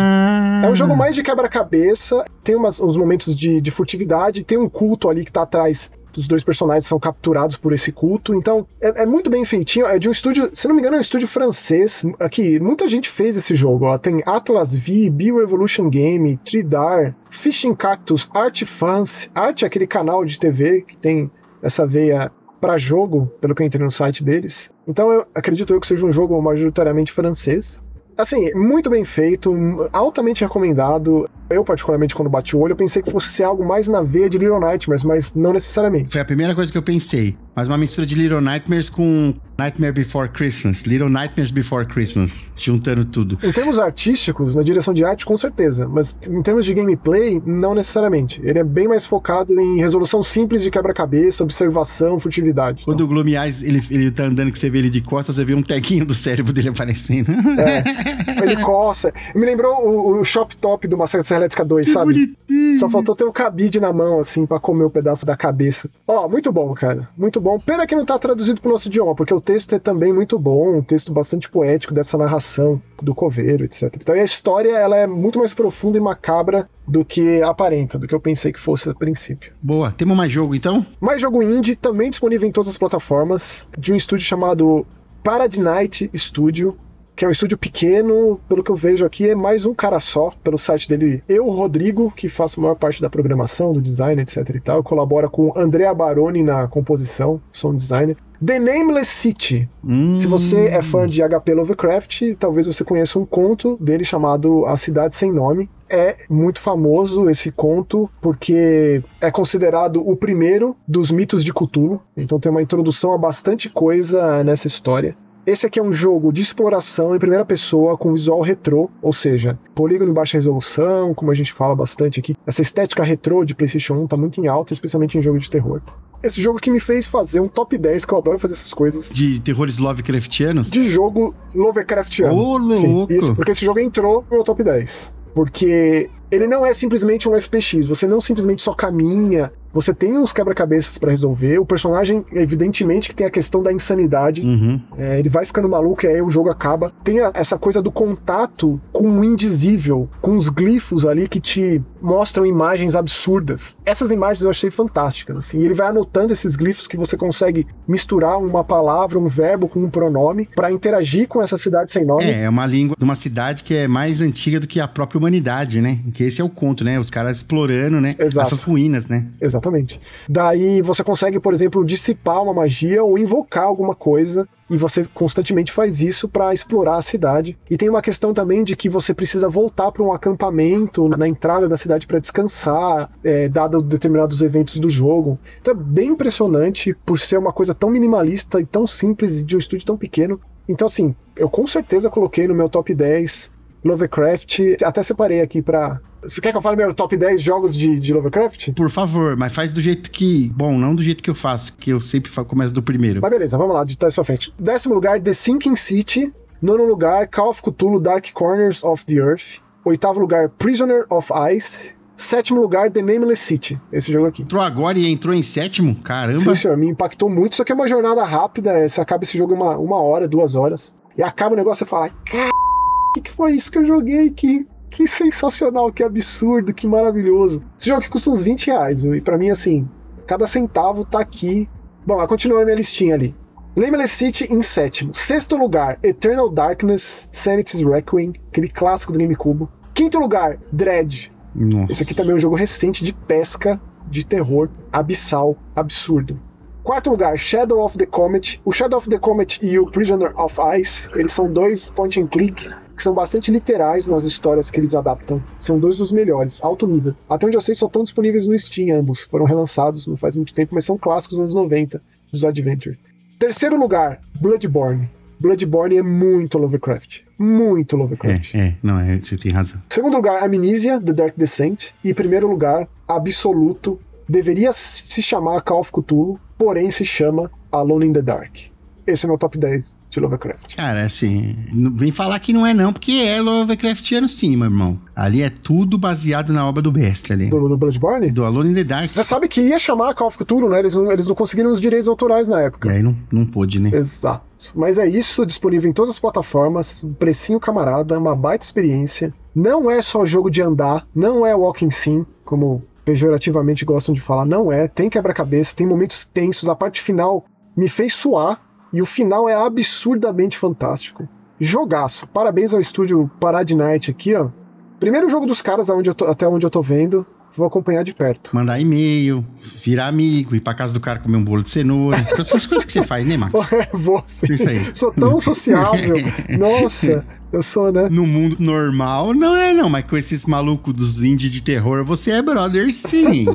É um jogo mais de quebra-cabeça, tem uns momentos de furtividade, tem um culto ali que tá atrás dos 2 personagens, são capturados por esse culto, então é muito bem feitinho, é de um estúdio, se não me engano é um estúdio francês, aqui, muita gente fez esse jogo, ó, tem Atlas V, Bioevolution Game, Tridar, Fishing Cactus, Art Fans, Art é aquele canal de TV que tem essa veia pra jogo, pelo que eu entrei no site deles, então eu acredito que seja um jogo majoritariamente francês. Assim, muito bem feito, altamente recomendado. Eu, particularmente, quando bati o olho, eu pensei que fosse ser algo mais na veia de Little Nightmares, mas não necessariamente. Foi a primeira coisa que eu pensei. Mas uma mistura de Little Nightmares com Nightmare Before Christmas. Little Nightmares Before Christmas. Juntando tudo. Em termos artísticos, na direção de arte, com certeza. Mas em termos de gameplay, não necessariamente. Ele é bem mais focado em resolução simples de quebra-cabeça, observação, furtividade. Quando o Gloomy Eyes, ele tá andando, que você vê ele de costas, você vê um teguinho do cérebro dele aparecendo. Ele coça. Me lembrou o Shop Top do Massacre da Serra Dialética 2, Que sabe? bonitinho. Só faltou ter o cabide na mão, assim, pra comer o pedaço da cabeça. Ó, muito bom, cara. Muito bom. Pena que não tá traduzido pro nosso idioma, porque o texto é também muito bom, um texto bastante poético dessa narração do coveiro, etc. Então, e a história, ela é muito mais profunda e macabra do que aparenta, do que eu pensei que fosse a princípio. Boa. Temos mais jogo, então? Mais jogo indie, também disponível em todas as plataformas, de um estúdio chamado Paradise Studio, que é um estúdio pequeno, pelo que eu vejo aqui, é mais um cara só, pelo site dele. Eu, Rodrigo, que faço a maior parte da programação, do design, etc e tal, colabora com Andrea Baroni na composição, sound designer. The Nameless City. Se você é fã de HP Lovecraft, talvez você conheça um conto dele chamado A Cidade Sem Nome. É muito famoso esse conto, porque é considerado o primeiro dos mitos de Cthulhu, então tem uma introdução a bastante coisa nessa história. Esse aqui é um jogo de exploração em primeira pessoa com visual retrô, ou seja, polígono em baixa resolução, como a gente fala bastante aqui. Essa estética retrô de PlayStation 1 tá muito em alta, especialmente em jogo de terror. Esse jogo que me fez fazer um top 10, que eu adoro fazer essas coisas. De terrores Lovecraftianos? De jogo Lovecraftiano. Ô, louco! Sim, isso, porque esse jogo entrou no meu top 10. Porque ele não é simplesmente um FPX, você não simplesmente só caminha, você tem uns quebra-cabeças pra resolver, o personagem, evidentemente, que tem a questão da insanidade, ele vai ficando maluco e aí o jogo acaba. Tem essa coisa do contato com o indizível, com os glifos ali que te mostram imagens absurdas. Essas imagens eu achei fantásticas, assim, e ele vai anotando esses glifos que você consegue misturar uma palavra, um verbo com um pronome pra interagir com essa cidade sem nome. É uma língua de uma cidade que é mais antiga do que a própria humanidade, né? Que esse é o conto, né? Os caras explorando, né? Exato. Essas ruínas, né? Exatamente. Daí você consegue, por exemplo, dissipar uma magia ou invocar alguma coisa, e você constantemente faz isso para explorar a cidade. E tem uma questão também de que você precisa voltar para um acampamento na entrada da cidade para descansar, dado determinados eventos do jogo. Então é bem impressionante por ser uma coisa tão minimalista e tão simples e de um estúdio tão pequeno. Então, assim, eu com certeza coloquei no meu top 10 Lovecraft, até separei aqui pra... Você quer que eu fale meu top 10 jogos de Lovecraft? Por favor, mas faz do jeito que... Bom, não do jeito que eu faço, que eu sempre começo do primeiro. Mas beleza, vamos lá, de trás pra frente. 10º lugar, The Sinking City. 9º lugar, Call of Cthulhu Dark Corners of the Earth. 8º lugar, Prisoner of Ice. 7º lugar, The Nameless City. Esse jogo aqui. Entrou agora e entrou em 7º? Caramba! Sim, senhor, me impactou muito. Isso aqui é uma jornada rápida, você acaba esse jogo em uma hora, 2 horas. E acaba o negócio e você fala, o que foi isso que eu joguei? Que sensacional, que absurdo, que maravilhoso. Esse jogo aqui custa uns R$20, viu? E pra mim, assim, cada centavo tá aqui. Bom, continua a minha listinha ali. Nameless City em 7º. 6º lugar, Eternal Darkness, Sanity's Requiem, aquele clássico do GameCube. 5º lugar, Dread. Nossa. Esse aqui também é um jogo recente de pesca, de terror, abissal, absurdo. 4º lugar, Shadow of the Comet. O Shadow of the Comet e o Prisoner of Ice, eles são 2 point and click que são bastante literais nas histórias que eles adaptam. São 2 dos melhores, alto nível. Até onde eu sei, só estão disponíveis no Steam ambos. Foram relançados não faz muito tempo, mas são clássicos dos anos 90, dos Adventure. 3º lugar, Bloodborne. Bloodborne é muito Lovecraft. Muito Lovecraft. Você tem razão. 2º lugar, Amnesia, The Dark Descent. E 1º lugar, absoluto, deveria se chamar Call of Cthulhu, porém se chama Alone in the Dark. Esse é meu top 10 de Lovecraft. Cara, assim, não vem falar que não é não, porque é Lovecraftiano sim, meu irmão. Ali é tudo baseado na obra do mestre ali. Do Bloodborne? Do Alone in the Dark. Você sabe que ia chamar Call of Cthulhu, né? Eles não conseguiram os direitos autorais na época. E aí não pôde, né? Exato. Mas é isso, disponível em todas as plataformas, um precinho camarada, uma baita experiência. Não é só jogo de andar, não é walking sim, como pejorativamente gostam de falar, não é. Tem quebra-cabeça, tem momentos tensos, a parte final me fez suar. E o final é absurdamente fantástico. Jogaço. Parabéns ao estúdio Paradise aqui, ó. Primeiro jogo dos caras até onde eu tô vendo. Vou acompanhar de perto. Mandar e-mail, virar amigo, ir pra casa do cara comer um bolo de cenoura. Essas coisas que você faz, né, Max? Vou sim. Isso aí. Sou tão sociável. Nossa, eu sou, né? No mundo normal, não é não. Mas com esses malucos dos indies de terror, você é brother sim.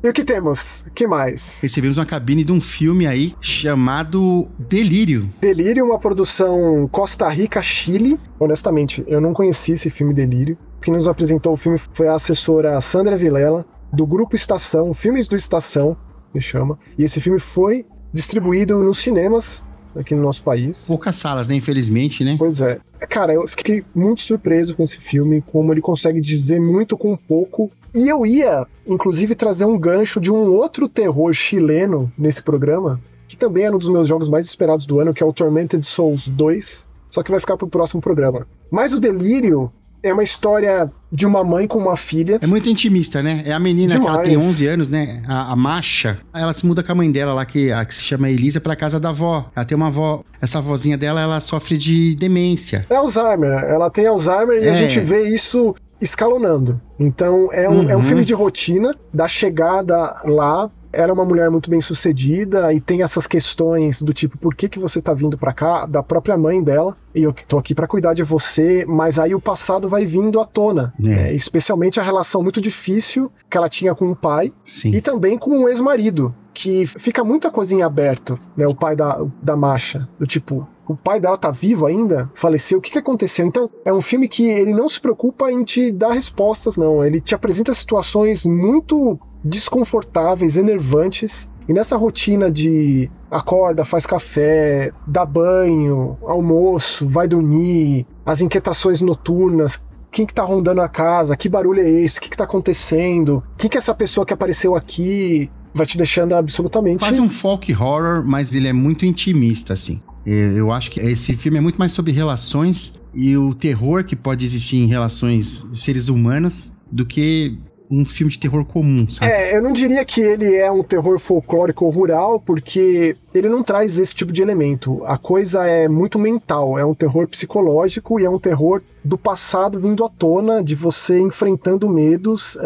E o que temos? O que mais? Recebemos uma cabine de um filme aí chamado Delírio. Delírio, uma produção Costa Rica-Chile. Honestamente, eu não conheci esse filme Delírio. Quem nos apresentou o filme foi a assessora Sandra Vilela, do Grupo Estação, Filmes do Estação, que chama. E esse filme foi distribuído nos cinemas aqui no nosso país. Poucas salas, né? Infelizmente, né? Pois é. Cara, eu fiquei muito surpreso com esse filme, como ele consegue dizer muito com pouco. E eu ia, inclusive, trazer um gancho de um outro terror chileno nesse programa, que também é um dos meus jogos mais esperados do ano, que é o Tormented Souls 2, só que vai ficar pro próximo programa. Mas o Delírio é uma história de uma mãe com uma filha. É muito intimista, né? É a menina Demais. que ela tem 11 anos, né? A Masha, ela se muda com a mãe dela lá, que se chama Elisa, pra casa da avó. Ela tem uma avó. Essa avózinha dela, ela sofre de demência. É Alzheimer. Ela tem Alzheimer e a gente vê isso escalonando. Então é um filme de rotina, da chegada lá. Ela é uma mulher muito bem sucedida e tem essas questões do tipo, por que você tá vindo pra cá? Da própria mãe dela, e eu tô aqui pra cuidar de você, mas aí o passado vai vindo à tona. Especialmente a relação muito difícil que ela tinha com o pai. Sim. E também com o ex-marido, que fica muita coisa em aberto, né? O pai da Masha, do tipo, o pai dela tá vivo ainda? Faleceu? O que aconteceu? Então, é um filme que ele não se preocupa em te dar respostas, não. Ele te apresenta situações muito desconfortáveis, enervantes, e nessa rotina de acorda, faz café, dá banho, almoço, vai dormir, as inquietações noturnas, quem que tá rondando a casa, que barulho é esse, o que tá acontecendo, quem que é essa pessoa que apareceu aqui, vai te deixando absolutamente... Quase um folk horror, mas ele é muito intimista, assim. Eu acho que esse filme é muito mais sobre relações e o terror que pode existir em relações de seres humanos do que um filme de terror comum, sabe? Eu não diria que ele é um terror folclórico ou rural, porque ele não traz esse tipo de elemento. A coisa é muito mental, é um terror psicológico e é um terror do passado vindo à tona, de você enfrentando medos,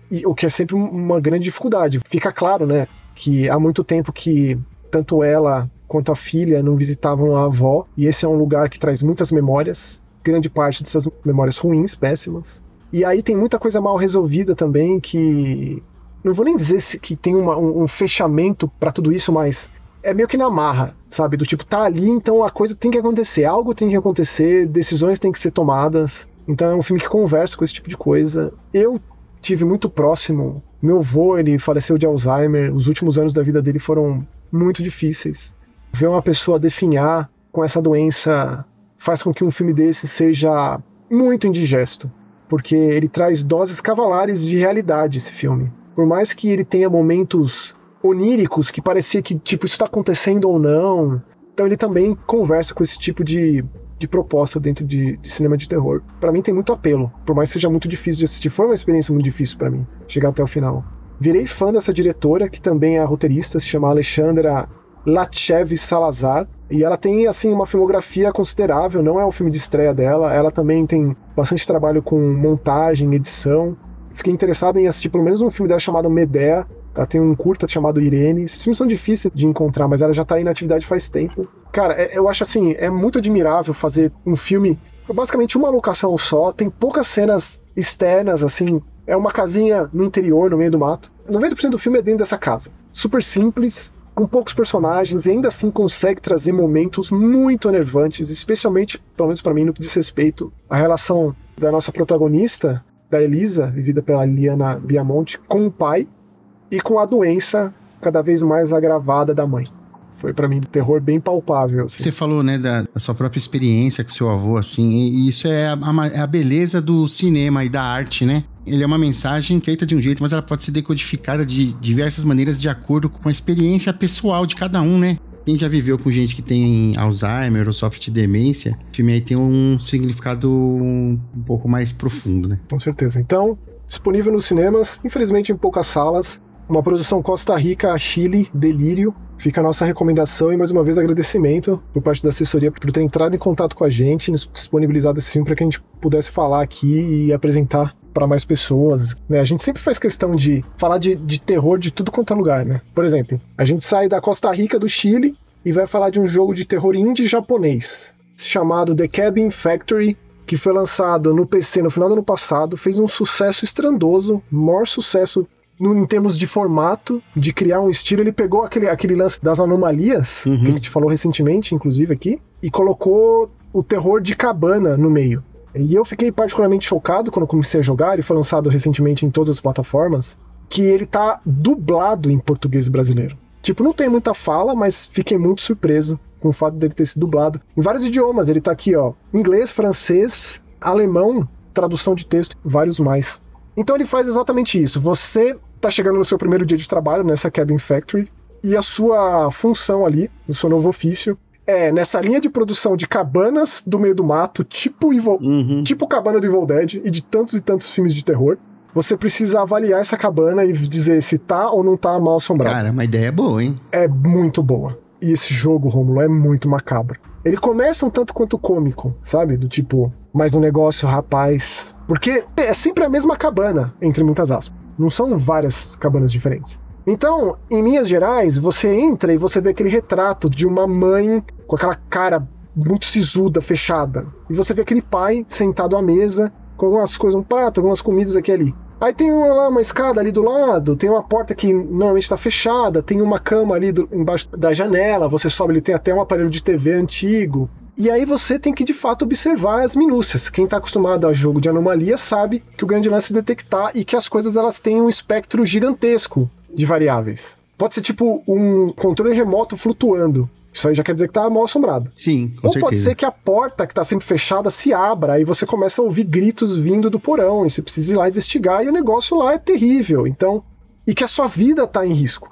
e o que é sempre uma grande dificuldade. Fica claro, né, que há muito tempo que tanto ela quanto a filha não visitavam a avó, e esse é um lugar que traz muitas memórias, grande parte dessas memórias ruins, péssimas. E aí tem muita coisa mal resolvida também, que... Não vou nem dizer que tem um fechamento pra tudo isso, mas é meio que na marra, sabe? Do tipo, tá ali, então a coisa tem que acontecer, algo tem que acontecer, decisões têm que ser tomadas. Então é um filme que conversa com esse tipo de coisa. Eu tive muito próximo, meu avô, ele faleceu de Alzheimer, os últimos anos da vida dele foram muito difíceis. Ver uma pessoa definhar com essa doença faz com que um filme desse seja muito indigesto, porque ele traz doses cavalares de realidade, esse filme. Por mais que ele tenha momentos oníricos que parecia que, tipo, isso está acontecendo ou não, então ele também conversa com esse tipo de proposta dentro de cinema de terror. Pra mim tem muito apelo, por mais que seja muito difícil de assistir. Foi uma experiência muito difícil pra mim, chegar até o final. Virei fã dessa diretora, que também é roteirista, se chama Alexandra Latchev Salazar, e ela tem, assim, uma filmografia considerável, não é o filme de estreia dela, ela também tem bastante trabalho com montagem, edição. Fiquei interessado em assistir pelo menos um filme dela chamado Medea. Ela tem um curta chamado Irene. Esses filmes são difíceis de encontrar, mas ela já tá aí na atividade faz tempo. Cara, eu acho assim, é muito admirável fazer um filme, basicamente uma locação só, tem poucas cenas externas, assim, é uma casinha no interior, no meio do mato. 90% do filme é dentro dessa casa. Super simples, com poucos personagens, e ainda assim consegue trazer momentos muito enervantes, especialmente, pelo menos pra mim, no que diz respeito à relação da nossa protagonista, da Elisa, vivida pela Liana Biamonte, com o pai e com a doença cada vez mais agravada da mãe. Foi pra mim um terror bem palpável. Assim. Você falou, né, da sua própria experiência com seu avô, assim, e isso é a beleza do cinema e da arte, né? Ele é uma mensagem feita de um jeito, mas ela pode ser decodificada de diversas maneiras de acordo com a experiência pessoal de cada um, né? Quem já viveu com gente que tem Alzheimer ou sofre de demência, o filme aí tem um significado um pouco mais profundo, né? Com certeza. Então, disponível nos cinemas, infelizmente em poucas salas. Uma produção Costa Rica, Chile, Delírio. Fica a nossa recomendação e mais uma vez agradecimento por parte da assessoria por ter entrado em contato com a gente, nos disponibilizado esse filme para que a gente pudesse falar aqui e apresentar para mais pessoas, né? A gente sempre faz questão de falar de terror de tudo quanto é lugar, né? Por exemplo, a gente sai da Costa Rica, do Chile, e vai falar de um jogo de terror indie japonês, chamado The Cabin Factory, que foi lançado no PC no final do ano passado, fez um sucesso estrondoso, maior sucesso em termos de formato, de criar um estilo. Ele pegou aquele lance das anomalias, que a gente falou recentemente, inclusive aqui, e colocou o terror de cabana no meio. E eu fiquei particularmente chocado quando comecei a jogar. Ele foi lançado recentemente em todas as plataformas, que ele tá dublado em português brasileiro. Tipo, não tem muita fala, mas fiquei muito surpreso com o fato dele ter sido dublado em vários idiomas. Ele tá aqui, ó, inglês, francês, alemão, tradução de texto, vários mais. Então ele faz exatamente isso. Você tá chegando no seu primeiro dia de trabalho nessa Cabin Factory e a sua função ali, o seu novo ofício, é nessa linha de produção de cabanas do meio do mato, tipo cabana do Evil Dead e de tantos e tantos filmes de terror. Você precisa avaliar essa cabana e dizer se tá ou não tá mal assombrado. Cara, uma ideia boa, hein? É muito boa. E esse jogo, Rômulo, é muito macabro. Ele começa um tanto quanto cômico, sabe? Do tipo, mais um negócio, rapaz. Porque é sempre a mesma cabana, entre muitas aspas. Não são várias cabanas diferentes. Então, em linhas gerais, você entra e você vê aquele retrato de uma mãe com aquela cara muito sisuda, fechada. E você vê aquele pai sentado à mesa com algumas coisas, um prato, algumas comidas aqui e ali. Aí tem uma escada ali do lado, tem uma porta que normalmente está fechada, tem uma cama ali embaixo da janela, você sobe, ele tem até um aparelho de TV antigo. E aí você tem que, de fato, observar as minúcias. Quem está acostumado a jogo de anomalia sabe que o grande lance é detectar e que as coisas elas têm um espectro gigantesco de variáveis. Pode ser tipo um controle remoto flutuando. Isso aí já quer dizer que tá mal assombrado. Sim, com certeza. Ou pode ser que a porta que tá sempre fechada se abra e você começa a ouvir gritos vindo do porão e você precisa ir lá investigar e o negócio lá é terrível. Então, e que a sua vida tá em risco.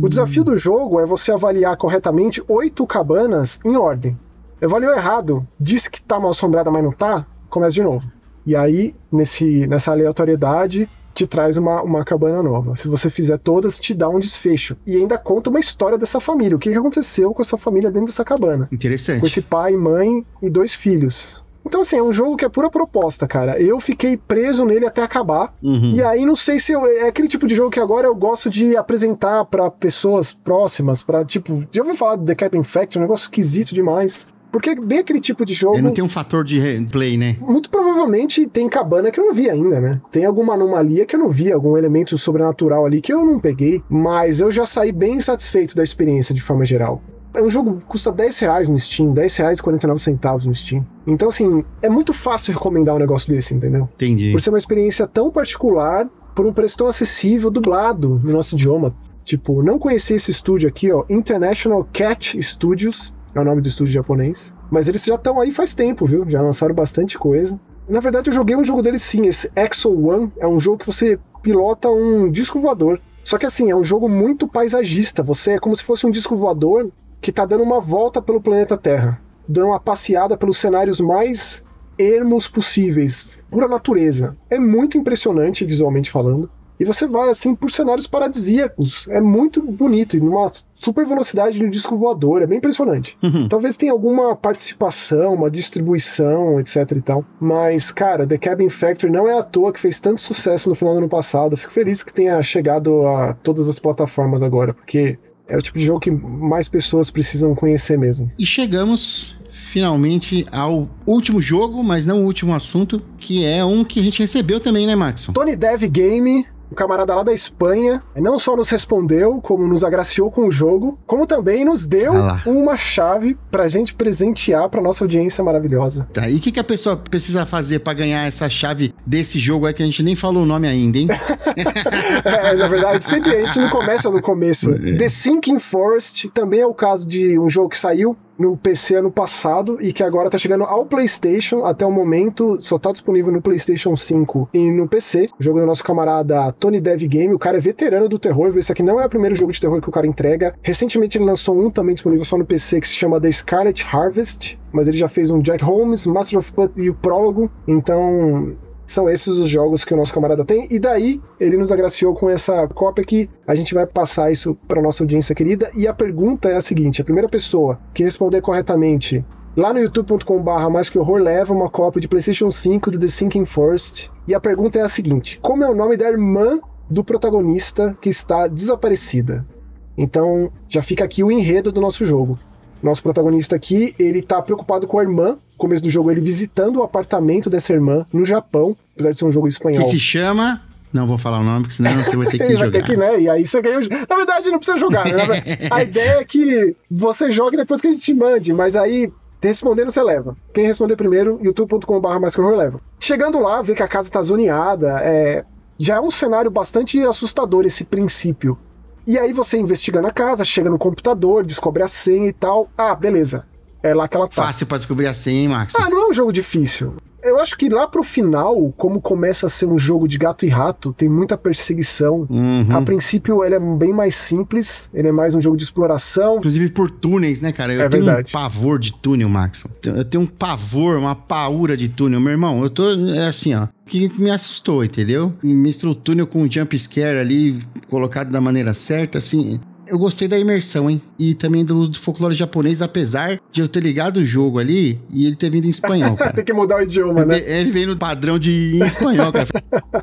O desafio do jogo é você avaliar corretamente 8 cabanas em ordem. Avaliou errado, disse que tá mal assombrada, mas não tá, começa de novo. E aí, nessa aleatoriedade, te traz uma cabana nova. Se você fizer todas, te dá um desfecho. E ainda conta uma história dessa família. O que aconteceu com essa família dentro dessa cabana. Interessante. Com esse pai, mãe e 2 filhos. Então, assim, é um jogo que é pura proposta, cara. Eu fiquei preso nele até acabar. E aí, não sei se é aquele tipo de jogo que agora eu gosto de apresentar pra pessoas próximas, pra, tipo... Já ouviu falar do The Cabin Factory? Um negócio esquisito demais. Porque é bem aquele tipo de jogo... Ele não tem um fator de replay, né? Muito provavelmente tem cabana que eu não vi ainda, né? Tem alguma anomalia que eu não vi, algum elemento sobrenatural ali que eu não peguei, mas eu já saí bem satisfeito da experiência de forma geral. É um jogo que custa R$10 no Steam, R$10,49 no Steam. Então, assim, é muito fácil recomendar um negócio desse, entendeu? Entendi. Por ser uma experiência tão particular, por um preço tão acessível, dublado no nosso idioma. Tipo, não conheci esse estúdio aqui, ó, International Cat Studios, é o nome do estúdio japonês. Mas eles já estão aí faz tempo, viu? Já lançaram bastante coisa. Na verdade, eu joguei um jogo deles sim, esse Exo One. É um jogo que você pilota um disco voador. Só que assim, é um jogo muito paisagista. Você é como se fosse um disco voador que tá dando uma volta pelo planeta Terra. Dando uma passeada pelos cenários mais ermos possíveis. Pura natureza. É muito impressionante visualmente falando. E você vai, assim, por cenários paradisíacos. É muito bonito. E numa super velocidade no disco voador. É bem impressionante. Talvez tenha alguma participação, uma distribuição, etc e tal. Mas, cara, The Cabin Factory não é à toa que fez tanto sucesso no final do ano passado. Fico feliz que tenha chegado a todas as plataformas agora. Porque é o tipo de jogo que mais pessoas precisam conhecer mesmo. E chegamos... finalmente ao último jogo, mas não o último assunto, que é um que a gente recebeu também, né, Maxon? Tony Dev Game, um camarada lá da Espanha, não só nos respondeu, como nos agraciou com o jogo, como também nos deu uma chave pra gente presentear pra nossa audiência maravilhosa. Tá, e o que a pessoa precisa fazer pra ganhar essa chave desse jogo aí que a gente nem falou o nome ainda, hein? Na verdade, sempre a gente não começa no começo. The Sinking Forest também é o caso de um jogo que saiu no PC ano passado e que agora tá chegando ao PlayStation. Até o momento só tá disponível no PlayStation 5 e no PC. O jogo do nosso camarada Tony Dev Game. O cara é veterano do terror, viu? Esse aqui não é o primeiro jogo de terror que o cara entrega. Recentemente ele lançou um também disponível só no PC que se chama The Scarlet Harvest, mas ele já fez um Jack Holmes, Master of Puppets e o Prólogo. Então... são esses os jogos que o nosso camarada tem, e daí ele nos agraciou com essa cópia que a gente vai passar isso para nossa audiência querida. E a pergunta é a seguinte: a primeira pessoa que responder corretamente lá no youtube.com/maisquehorror leva uma cópia de PlayStation 5 de The Sinking Forest. E a pergunta é a seguinte: como é o nome da irmã do protagonista que está desaparecida? Então já fica aqui o enredo do nosso jogo. Nosso protagonista aqui, ele tá preocupado com a irmã. No começo do jogo, ele visitando o apartamento dessa irmã no Japão, apesar de ser um jogo espanhol. Que se chama... não vou falar o nome, porque senão você vai ter que ele jogar. Vai ter que, né? E aí você ganha o... Na verdade, não precisa jogar, né? A ideia é que você jogue depois que a gente te mande, mas aí... respondendo, você leva. Quem responder primeiro, youtube.com/maisquehorror leva. Chegando lá, vê que a casa tá zoneada, já é um cenário bastante assustador esse princípio. E aí você investiga na casa, chega no computador, descobre a senha e tal. Ah, beleza. É lá que ela tá. Fácil pra descobrir a senha, hein, Max? Ah, não é um jogo difícil. Eu acho que lá pro final, como começa a ser um jogo de gato e rato, tem muita perseguição. A princípio, ele é bem mais simples, ele é mais um jogo de exploração. Inclusive por túneis, né, cara? Eu tenho um pavor de túnel, Max. Eu tenho um pavor, uma paura de túnel. Meu irmão, eu tô, assim, ó, que me assustou, entendeu? E mistura o túnel com o jump scare ali, colocado da maneira certa, assim... Eu gostei da imersão, hein? E também do folclore japonês, apesar de eu ter ligado o jogo ali e ele ter vindo em espanhol, cara. Tem que mudar o idioma, né? Ele veio no padrão de em espanhol, cara.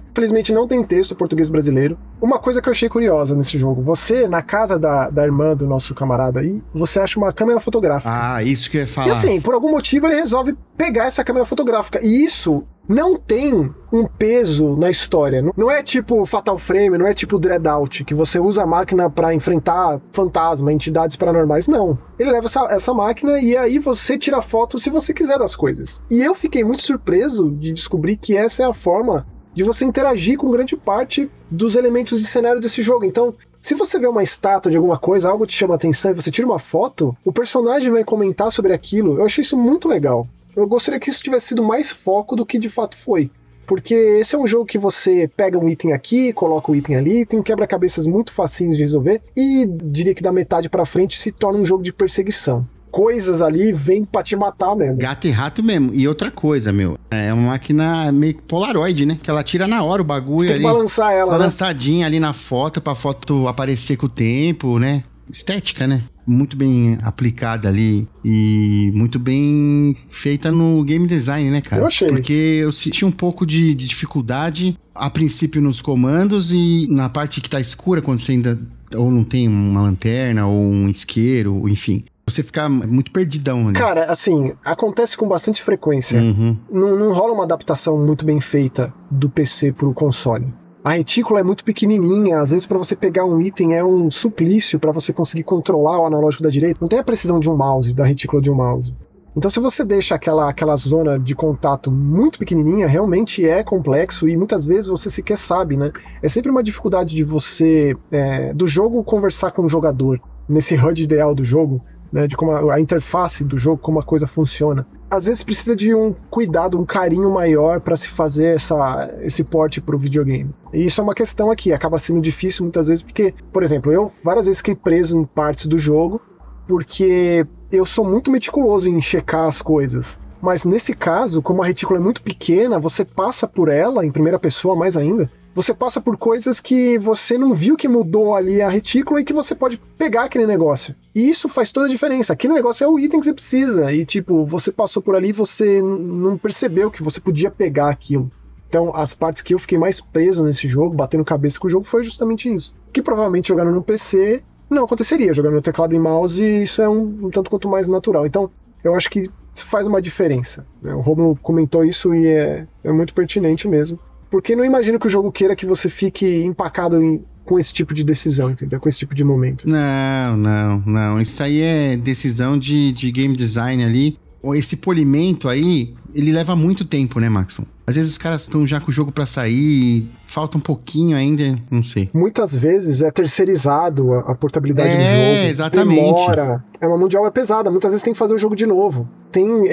Infelizmente não tem texto português brasileiro. Uma coisa que eu achei curiosa nesse jogo, você, na casa da irmã do nosso camarada aí, você acha uma câmera fotográfica. Ah, isso que eu ia falar. E assim, por algum motivo ele resolve pegar essa câmera fotográfica. E isso não tem um peso na história. Não é tipo Fatal Frame, não é tipo Dreadout, que você usa a máquina pra enfrentar fantasma, entidades paranormais. Não. Ele leva essa máquina e aí você tira foto se você quiser das coisas. E eu fiquei muito surpreso de descobrir que essa é a forma de você interagir com grande parte dos elementos de cenário desse jogo. Então, se você vê uma estátua de alguma coisa, algo te chama a atenção e você tira uma foto, o personagem vai comentar sobre aquilo. Eu achei isso muito legal. Eu gostaria que isso tivesse sido mais foco do que de fato foi. Porque esse é um jogo que você pega um item aqui, coloca o item ali, tem quebra-cabeças muito facinhos de resolver, e diria que da metade pra frente se torna um jogo de perseguição. Coisas ali vêm pra te matar mesmo. Gato e rato mesmo. E outra coisa, meu, é uma máquina meio Polaroid, né? Que ela tira na hora o bagulho ali. Você tem que balançar ela, balançadinha, né? Ali na foto, pra foto aparecer com o tempo, né? Estética, né? Muito bem aplicada ali e muito bem feita no game design, né, cara? Eu achei. Porque eu senti um pouco de dificuldade a princípio nos comandos e na parte que tá escura, quando você ainda ou não tem uma lanterna ou um isqueiro, enfim. Você fica muito perdidão, né? Cara, assim, acontece com bastante frequência. Não rola uma adaptação muito bem feita do PC pro console. A retícula é muito pequenininha, às vezes para você pegar um item é um suplício para você conseguir controlar o analógico da direita. Não tem a precisão de um mouse, da retícula de um mouse. Então se você deixa aquela zona de contato muito pequenininha, realmente é complexo e muitas vezes você sequer sabe, né? É sempre uma dificuldade de você, do jogo, conversar com o jogador, nesse HUD ideal do jogo, né, de como a interface do jogo, como a coisa funciona. Às vezes precisa de um cuidado, um carinho maior para se fazer esse port pro videogame. E isso é uma questão aqui, acaba sendo difícil muitas vezes, porque, por exemplo, eu várias vezes fiquei preso em partes do jogo, porque eu sou muito meticuloso em checar as coisas. Mas nesse caso, como a retícula é muito pequena, você passa por ela, em primeira pessoa mais ainda, você passa por coisas que você não viu que mudou ali a retícula e que você pode pegar aquele negócio. E isso faz toda a diferença. Aquele negócio é o item que você precisa. E tipo, você passou por ali e você não percebeu que você podia pegar aquilo. Então, as partes que eu fiquei mais preso nesse jogo, batendo cabeça com o jogo, foi justamente isso. Que provavelmente jogando no PC não aconteceria. Jogando no teclado e mouse, isso é um tanto quanto mais natural. Então, eu acho que isso faz uma diferença. O Romulo comentou isso e é muito pertinente mesmo. Porque não imagino que o jogo queira que você fique empacado com esse tipo de decisão, entendeu? Com esse tipo de momentos. Não. Isso aí é decisão de game design ali. Esse polimento aí, ele leva muito tempo, né, Maxon? Às vezes os caras estão já com o jogo pra sair, falta um pouquinho ainda, não sei. Muitas vezes é terceirizado a portabilidade do jogo. Exatamente. Demora. É uma mão de obra pesada. Muitas vezes tem que fazer o jogo de novo. Tem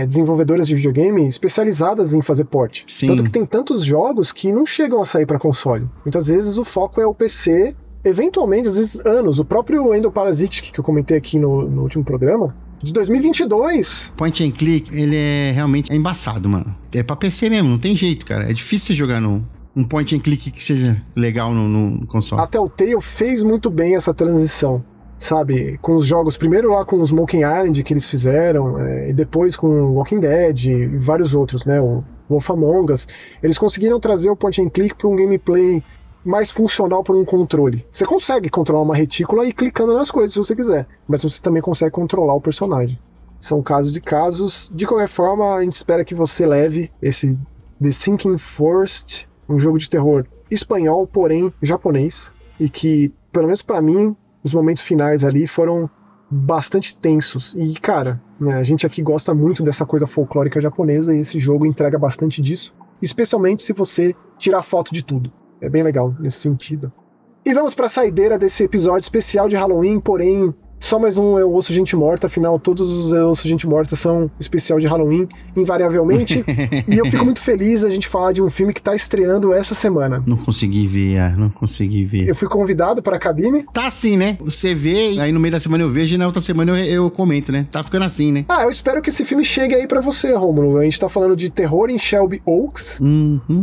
desenvolvedoras de videogame especializadas em fazer port. Sim. Tanto que tem tantos jogos que não chegam a sair pra console. Muitas vezes o foco é o PC, eventualmente, às vezes anos. O próprio Endo Parasitic, que eu comentei aqui no último programa, de 2022. Point and click, ele é realmente embaçado, mano. É pra PC mesmo, não tem jeito, cara. É difícil você jogar um point and click que seja legal no console. A Telltale fez muito bem essa transição, sabe? Com os jogos, primeiro lá com o Smoking Island que eles fizeram, e depois com o Walking Dead e vários outros, né? O Wolf Among Us. Eles conseguiram trazer o point and click para um gameplay mais funcional por um controle. Você consegue controlar uma retícula e clicando nas coisas se você quiser, mas você também consegue controlar o personagem. São casos e casos. De qualquer forma, a gente espera que você leve esse The Sinking Forest, um jogo de terror espanhol, porém japonês, e que, pelo menos pra mim, os momentos finais ali foram bastante tensos. E, cara, né, a gente aqui gosta muito dessa coisa folclórica japonesa e esse jogo entrega bastante disso, especialmente se você tirar foto de tudo. É bem legal nesse sentido. E vamos pra saideira desse episódio especial de Halloween, porém, só mais um Eu Ouço Gente Morta, afinal todos os Eu Ouço Gente Morta são especial de Halloween, invariavelmente. E eu fico muito feliz a gente falar de um filme que tá estreando essa semana. Não consegui ver. Eu fui convidado para a cabine. Tá assim, né? Você vê, aí no meio da semana eu vejo e na outra semana eu comento, né? Tá ficando assim, né? Eu espero que esse filme chegue aí pra você, Rômulo. A gente tá falando de Terror em Shelby Oaks.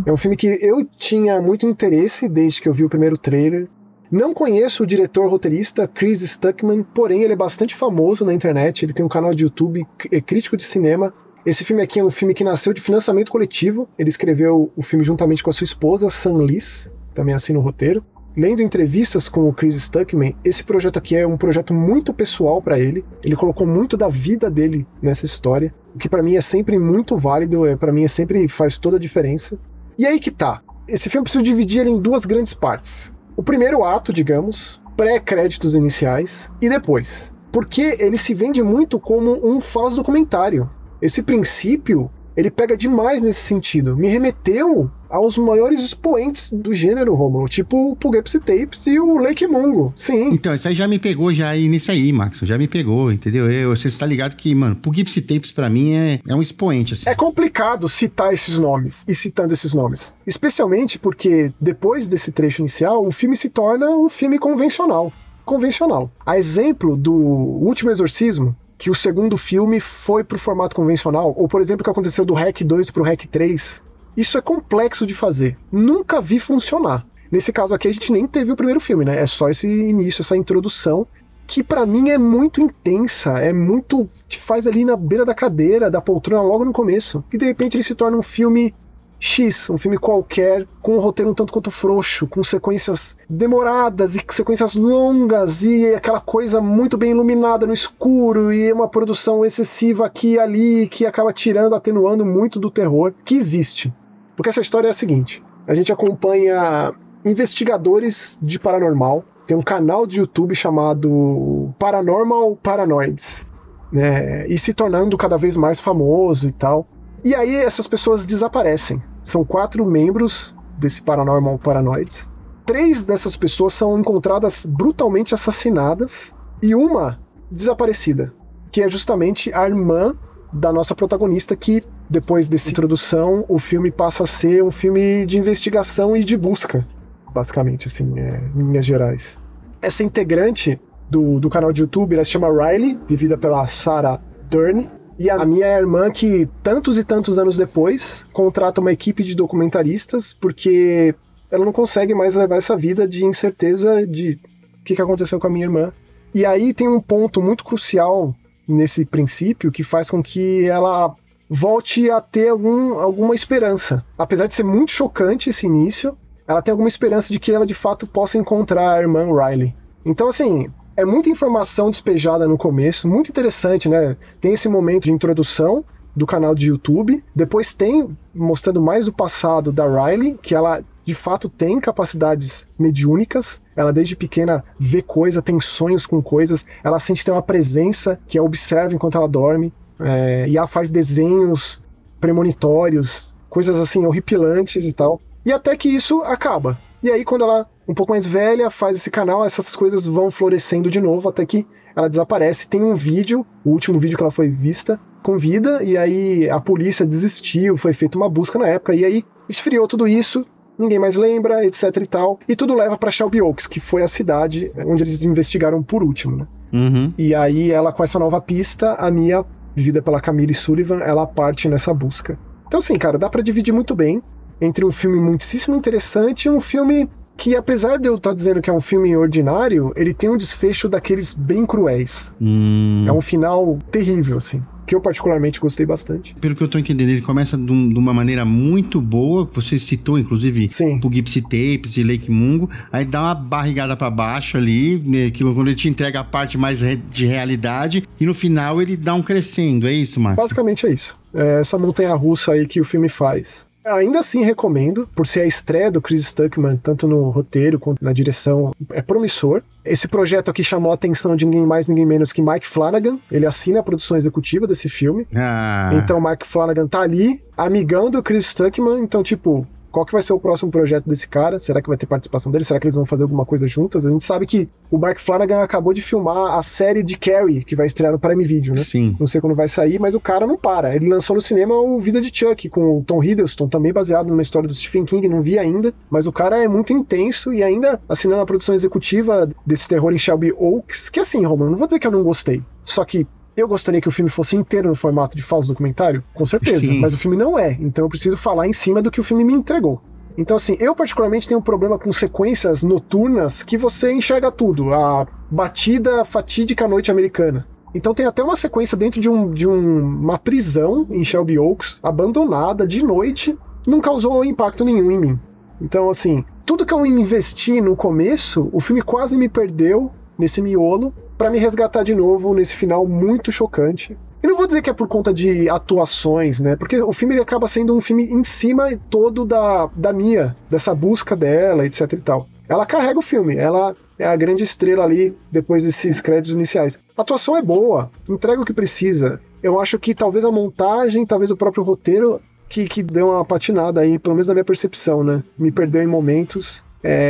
É um filme que eu tinha muito interesse desde que eu vi o primeiro trailer. Não conheço o diretor roteirista Chris Stuckman, porém ele é bastante famoso na internet, ele tem um canal de YouTube, é crítico de cinema. Esse filme aqui é um filme que nasceu de financiamento coletivo, ele escreveu o filme juntamente com a sua esposa, Sam Liz, também assina o roteiro. Lendo entrevistas com o Chris Stuckman, esse projeto aqui é um projeto muito pessoal para ele colocou muito da vida dele nessa história, o que para mim é sempre muito válido, para mim sempre faz toda a diferença. E aí que tá, esse filme eu preciso dividir ele em duas grandes partes. O primeiro ato, digamos, pré-créditos iniciais, e depois. Porque ele se vende muito como um falso documentário. Esse princípio, ele pega demais nesse sentido. Me remeteu aos maiores expoentes do gênero, Rômulo, tipo o Poughkeepsie Tapes e o Lake Mungo, sim. Então, isso aí já me pegou nisso aí, Max, já me pegou, entendeu? Você está ligado que, mano, Poughkeepsie Tapes pra mim é um expoente, assim. É complicado citar esses nomes, e citando esses nomes, especialmente porque depois desse trecho inicial, o filme se torna um filme convencional. A exemplo do Último Exorcismo, que o segundo filme foi pro formato convencional, ou por exemplo o que aconteceu do REC 2 pro REC 3, isso é complexo de fazer. Nunca vi funcionar. Nesse caso aqui a gente nem teve o primeiro filme, né? É só esse início, essa introdução, que pra mim é muito intensa, te faz ali na beira da cadeira, da poltrona logo no começo, e de repente ele se torna um filme X, um filme qualquer, com um roteiro um tanto quanto frouxo, com sequências demoradas e sequências longas e aquela coisa muito bem iluminada no escuro e uma produção excessiva aqui e ali que acaba atenuando muito do terror que existe. Porque essa história é a seguinte, a gente acompanha investigadores de paranormal, tem um canal de YouTube chamado Paranormal Paranoids, né, e se tornando cada vez mais famoso e tal. E aí essas pessoas desaparecem. São 4 membros desse Paranormal Paranoids. 3 dessas pessoas são encontradas brutalmente assassinadas e uma desaparecida, que é justamente a irmã da nossa protagonista, que depois dessa introdução o filme passa a ser um filme de investigação e de busca, basicamente, assim, em linhas gerais. Essa integrante do canal de YouTube, ela se chama Riley, vivida pela Sarah Dern. E a minha irmã, que tantos e tantos anos depois contrata uma equipe de documentaristas porque ela não consegue mais levar essa vida de incerteza de o que aconteceu com a minha irmã. E aí tem um ponto muito crucial nesse princípio que faz com que ela volte a ter alguma esperança. Apesar de ser muito chocante esse início, ela tem alguma esperança de que ela de fato possa encontrar a irmã Riley. Então, assim, é muita informação despejada no começo, muito interessante, né? Tem esse momento de introdução do canal de YouTube, depois tem mostrando mais do passado da Riley, que ela de fato tem capacidades mediúnicas, ela desde pequena vê coisa, tem sonhos com coisas, ela sente que tem uma presença que a observa enquanto ela dorme, e ela faz desenhos premonitórios, coisas assim horripilantes e tal, e até que isso acaba. E aí quando ela, um pouco mais velha, faz esse canal, essas coisas vão florescendo de novo, até que ela desaparece. Tem um vídeo, o último vídeo que ela foi vista, com vida, e aí a polícia desistiu, foi feita uma busca na época, e aí esfriou tudo isso, ninguém mais lembra, etc e tal, e tudo leva pra Shelby Oaks, que foi a cidade onde eles investigaram por último, né? Uhum. E aí ela, com essa nova pista, a Mia, vivida pela Camille Sullivan, ela parte nessa busca. Então assim, cara, dá pra dividir muito bem entre um filme muitíssimo interessante e um filme que, apesar de eu estar dizendo que é um filme ordinário, ele tem um desfecho daqueles bem cruéis. É um final terrível, assim, que eu particularmente gostei bastante. Pelo que eu tô entendendo, ele começa de uma maneira muito boa, você citou, inclusive, Poughkeepsie Tapes e Lake Mungo, aí dá uma barrigada pra baixo ali, que quando ele te entrega a parte mais de realidade, e no final ele dá um crescendo, é isso, Max? Basicamente é isso. É essa montanha-russa aí que o filme faz. Ainda assim recomendo, por ser a estreia do Chris Stuckman, tanto no roteiro quanto na direção, é promissor. Esse projeto aqui chamou a atenção de ninguém mais, ninguém menos que Mike Flanagan. Ele assina a produção executiva desse filme. Então Mike Flanagan tá ali, amigão do Chris Stuckman, então tipo, Qual que vai ser o próximo projeto desse cara? Será que vai ter participação dele? Será que eles vão fazer alguma coisa juntas? A gente sabe que o Mark Flanagan acabou de filmar a série de Carrie, que vai estrear no Prime Video, né? Sim. Não sei quando vai sair, mas o cara não para. Ele lançou no cinema o Vida de Chuck, com o Tom Hiddleston, também baseado numa história do Stephen King, não vi ainda, mas o cara é muito intenso e ainda assinando a produção executiva desse terror em Shelby Oaks, que assim, Romulo, não vou dizer que eu não gostei, só que eu gostaria que o filme fosse inteiro no formato de falso documentário, com certeza, Sim. mas o filme não é, então eu preciso falar em cima do que o filme me entregou. Então assim, eu particularmente tenho um problema com sequências noturnas que você enxerga tudo, a batida fatídica noite americana. Então tem até uma sequência dentro de uma prisão em Shelby Oaks, abandonada, de noite, não causou impacto nenhum em mim. Então assim, tudo que eu investi no começo, o filme quase me perdeu nesse miolo, pra me resgatar de novo nesse final muito chocante. E não vou dizer que é por conta de atuações, né? Porque o filme ele acaba sendo um filme em cima todo da Mia, dessa busca dela, etc e tal. Ela carrega o filme, ela é a grande estrela ali depois desses créditos iniciais. A atuação é boa, entrega o que precisa. Eu acho que talvez a montagem, talvez o próprio roteiro que deu uma patinada aí, pelo menos na minha percepção, né? Me perdeu em momentos,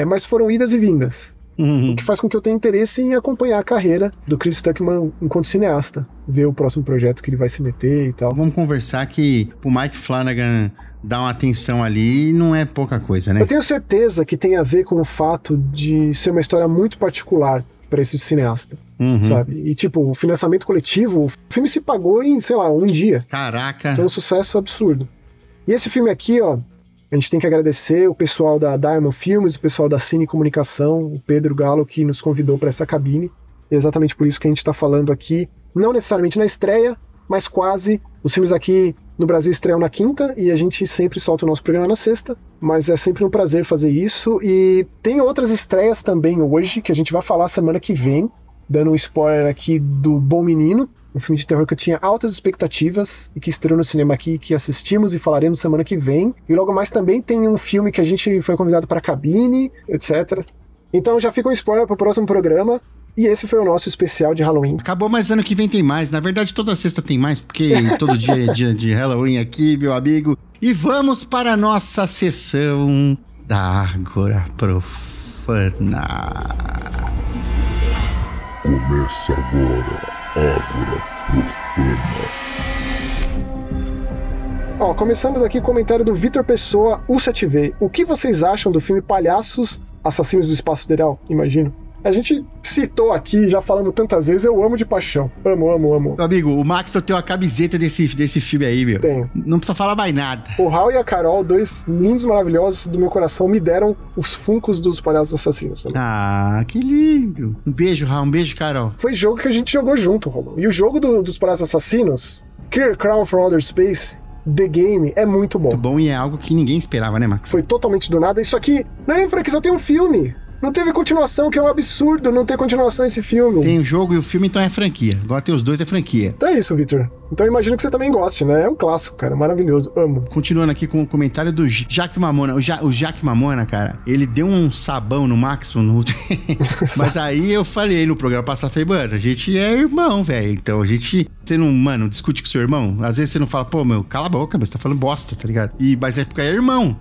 mas foram idas e vindas. O que faz com que eu tenha interesse em acompanhar a carreira do Chris Stuckman enquanto cineasta, ver o próximo projeto que ele vai se meter e tal. Vamos conversar que o Mike Flanagan dar uma atenção ali não é pouca coisa, né? Eu tenho certeza que tem a ver com o fato de ser uma história muito particular para esse cineasta, sabe? E tipo, o financiamento coletivo, o filme se pagou em, sei lá, um dia. Caraca! Foi um sucesso absurdo. E esse filme aqui, ó, a gente tem que agradecer o pessoal da Diamond Filmes, o pessoal da Cine Comunicação, o Pedro Galo, que nos convidou para essa cabine. E é exatamente por isso que a gente está falando aqui, não necessariamente na estreia, mas quase. Os filmes aqui no Brasil estreiam na quinta e a gente sempre solta o nosso programa na sexta, mas é sempre um prazer fazer isso. E tem outras estreias também hoje, que a gente vai falar semana que vem, dando um spoiler aqui do Bom Menino, um filme de terror que eu tinha altas expectativas e que estreou no cinema aqui, que assistimos e falaremos semana que vem. E logo mais também tem um filme que a gente foi convidado para a cabine, etc. Então já fica um spoiler para o próximo programa. E esse foi o nosso especial de Halloween. Acabou, mas ano que vem tem mais. Na verdade, toda sexta tem mais, porque todo dia é dia de Halloween aqui, meu amigo. E vamos para a nossa sessão da Ágora Profana. Começa agora. Ágora Profana. Começamos aqui com o comentário do Vitor Pessoa, U7V. O que vocês acham do filme Palhaços Assassinos do Espaço Sideral? Imagino. A gente citou aqui, já falamos tantas vezes, eu amo de paixão. Amo. Meu amigo, o Max só tem uma camiseta desse filme aí, meu. Tenho. Não precisa falar mais nada. O Raul e a Carol, dois lindos, maravilhosos do meu coração, me deram os funcos dos Palhaços Assassinos também. Ah, que lindo. Um beijo, Raul. Um beijo, Carol. Foi jogo que a gente jogou junto, Romulo. E o jogo dos Palhaços Assassinos, Clear Crown from Outer Space, The Game, é muito bom. É bom e é algo que ninguém esperava, né, Max? Foi totalmente do nada. Isso aqui não é nem franquia, só tem um filme. Não teve continuação, que é um absurdo não ter continuação esse filme. Tem o jogo e o filme, então é franquia. Agora tem os dois, é franquia. Então é isso, Victor. Então eu imagino que você também goste, né? É um clássico, cara. Maravilhoso. Amo. Continuando aqui com o comentário do Jack Mamona. O Jack Mamona, cara, ele deu um sabão no Max. Mas aí eu falei no programa passado, falei, mano, a gente é irmão, velho. Então a gente... Você não, mano, discute com seu irmão? Às vezes você não fala, pô, meu, cala a boca, mas você tá falando bosta, tá ligado? Mas é porque é irmão,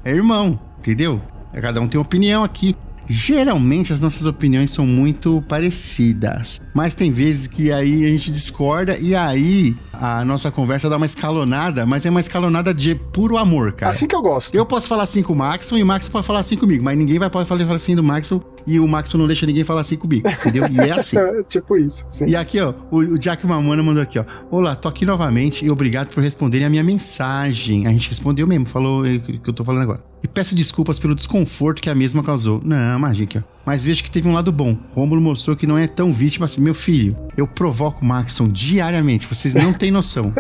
entendeu? Cada um tem uma opinião aqui. Geralmente as nossas opiniões são muito parecidas, mas tem vezes que aí a gente discorda e aí a nossa conversa dá uma escalonada, mas é uma escalonada de puro amor, cara. Assim que eu gosto. Eu posso falar assim com o Maxon e o Maxon pode falar assim comigo, mas ninguém pode falar assim do Maxon e o Maxon não deixa ninguém falar assim comigo, entendeu? E é assim. Tipo isso, sim. E aqui, ó, o Jack Mamona mandou aqui, ó. Olá, tô aqui novamente e obrigado por responderem a minha mensagem. A gente respondeu mesmo, falou o que eu tô falando agora. E peço desculpas pelo desconforto que a mesma causou. Não, imagina aqui, ó. Mas vejo que teve um lado bom. Rômulo mostrou que não é tão vítima assim. Meu filho, eu provoco o Maxon diariamente. Vocês não têm noção.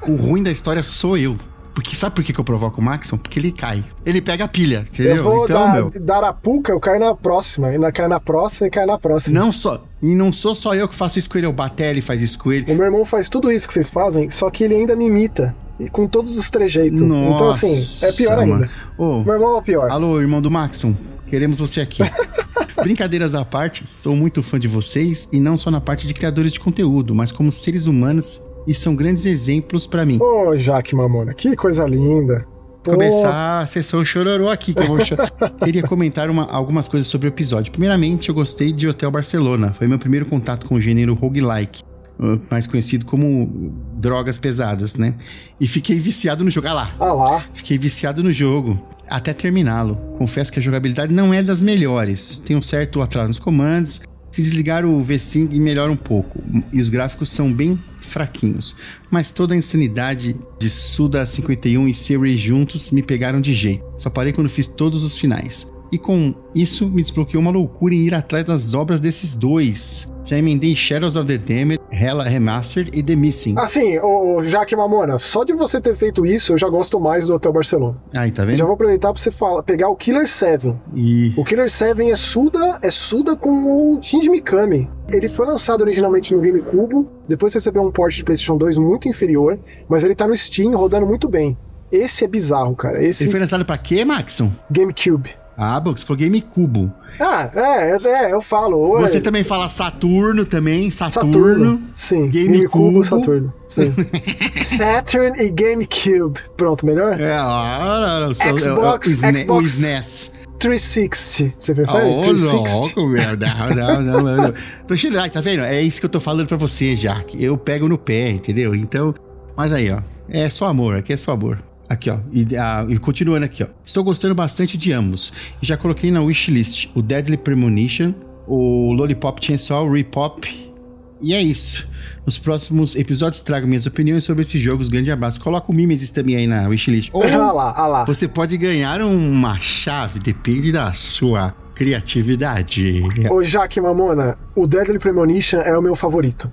O ruim da história sou eu. Porque sabe por que eu provoco o Maxon? Porque ele cai. Ele pega a pilha, entendeu? Eu vou então, dar Arapuca, eu caio na próxima. Ainda cai na próxima e cai na próxima. Não sou só eu que faço isso com ele. O Batelli faz isso com ele. O meu irmão faz tudo isso que vocês fazem, só que ele ainda me imita. E com todos os trejeitos. Nossa, então, assim, é pior ainda. Meu irmão é o pior. Alô, irmão do Maxon. Queremos você aqui. Brincadeiras à parte, sou muito fã de vocês e não só na parte de criadores de conteúdo, mas como seres humanos e são grandes exemplos pra mim. Ô, Jaque Mamona, que coisa linda. começar a sessão chororô aqui, que eu vou queria comentar algumas coisas sobre o episódio. Primeiramente, eu gostei de Hotel Barcelona. Foi meu primeiro contato com o gênero roguelike, mais conhecido como drogas pesadas, né? E fiquei viciado no jogo. Ah lá. Fiquei viciado no jogo até terminá-lo. Confesso que a jogabilidade não é das melhores. Tem um certo atraso nos comandos. Se desligar o V-Sync melhora um pouco. E os gráficos são bem fraquinhos. Mas toda a insanidade de Suda 51 e Series juntos me pegaram de jeito. Só parei quando fiz todos os finais. E com isso me desbloqueou uma loucura em ir atrás das obras desses dois. Já emendei Shadows of the Damned, Hella Remastered e The Missing. Assim, ô Jaque Mamona, só de você ter feito isso, eu já gosto mais do Hotel Barcelona. Aí, tá vendo? Já vou aproveitar pra você pegar o Killer 7. O Killer 7 é Suda com o Shinji Mikami. Ele foi lançado originalmente no GameCube, depois recebeu um port de PlayStation 2 muito inferior, mas ele tá no Steam rodando muito bem. Esse é bizarro, cara. Ele foi lançado pra quê, Maxon? GameCube. Ah, você falou GameCube. Eu falo. Você também fala Saturno também, Saturno. Sim, GameCube, Saturno. Sim. Saturn e GameCube. Pronto, melhor? Xbox o SNES. 360. Você prefere? 360? Louco, meu. Não. Tá vendo? É isso que eu tô falando pra você, Jaque. Eu pego no pé, entendeu? Então, mas aí, ó. É só amor, aqui é só amor. Aqui, ó, e continuando aqui, ó. Estou gostando bastante de ambos. E já coloquei na wishlist o Deadly Premonition, o Lollipop Chainsaw, Repop. E é isso. Nos próximos episódios trago minhas opiniões sobre esses jogos. Grande abraço. Coloca o Mimesis também aí na wishlist. Ou lá. Você pode ganhar uma chave, depende da sua criatividade. Ô, Jaque Mamona, o Deadly Premonition é o meu favorito.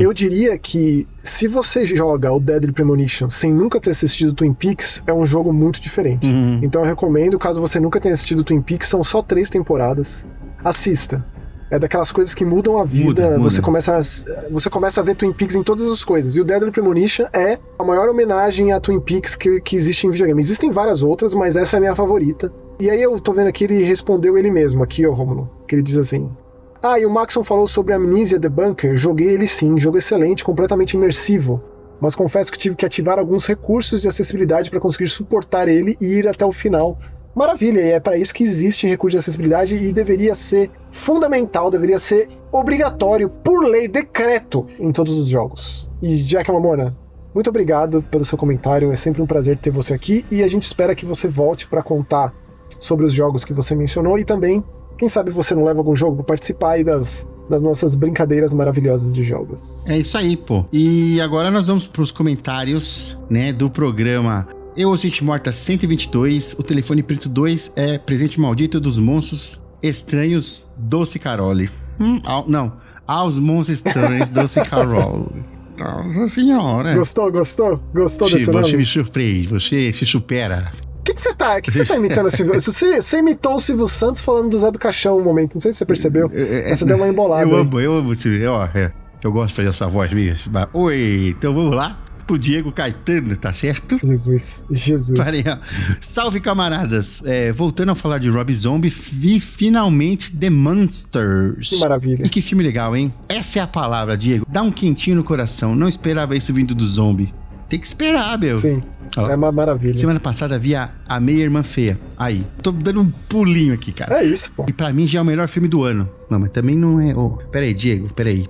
Eu diria que se você joga o Deadly Premonition sem nunca ter assistido Twin Peaks, é um jogo muito diferente. Então eu recomendo, caso você nunca tenha assistido Twin Peaks, são só 3 temporadas. Assista. É daquelas coisas que mudam a vida. Muda. Você começa a ver Twin Peaks em todas as coisas. E o Deadly Premonition é a maior homenagem a Twin Peaks que existe em videogame. Existem várias outras, mas essa é a minha favorita. E aí eu tô vendo aqui, ele respondeu ele mesmo, aqui, ó, Rômulo, que ele diz assim: e o Maxon falou sobre Amnesia The Bunker. Joguei ele sim, jogo excelente, completamente imersivo. Mas confesso que tive que ativar alguns recursos de acessibilidade para conseguir suportar ele e ir até o final. Maravilha, e é para isso que existe recurso de acessibilidade e deveria ser fundamental, deveria ser obrigatório, por lei, decreto, em todos os jogos. E Jaque Mamona, muito obrigado pelo seu comentário, é sempre um prazer ter você aqui e a gente espera que você volte para contar sobre os jogos que você mencionou e também, quem sabe você não leva algum jogo para participar aí das nossas brincadeiras maravilhosas de jogos. É isso aí, pô. E agora nós vamos para os comentários, né, do programa Eu, Gente Morta 122, o Telefone Preto 2 é Presente Maldito dos Monstros Estranhos Doce Carole. Aos Monstros Estranhos Doce Carole. Nossa senhora. Gostou desse nome? Você me surpreende, você se supera. O que você tá imitando? Você imitou o Silvio Santos falando do Zé do Caixão um momento, não sei se você percebeu. Você deu uma embolada. Eu amo esse. Eu gosto de fazer essa voz mesmo. Oi, então vamos lá. Pro Diego Caetano, tá certo? Jesus. Parei, ó. Salve, camaradas. Voltando a falar de Rob Zombie, vi finalmente The Monsters. Que maravilha. E que filme legal, hein? Essa é a palavra, Diego. Dá um quentinho no coração. Não esperava isso vindo do zombie. Tem que esperar, meu. Sim, é uma maravilha. Semana passada vi a Meia Irmã Feia. Aí, tô dando um pulinho aqui, cara. É isso, pô. E pra mim já é o melhor filme do ano. Não, mas também não é... Peraí, Diego, peraí.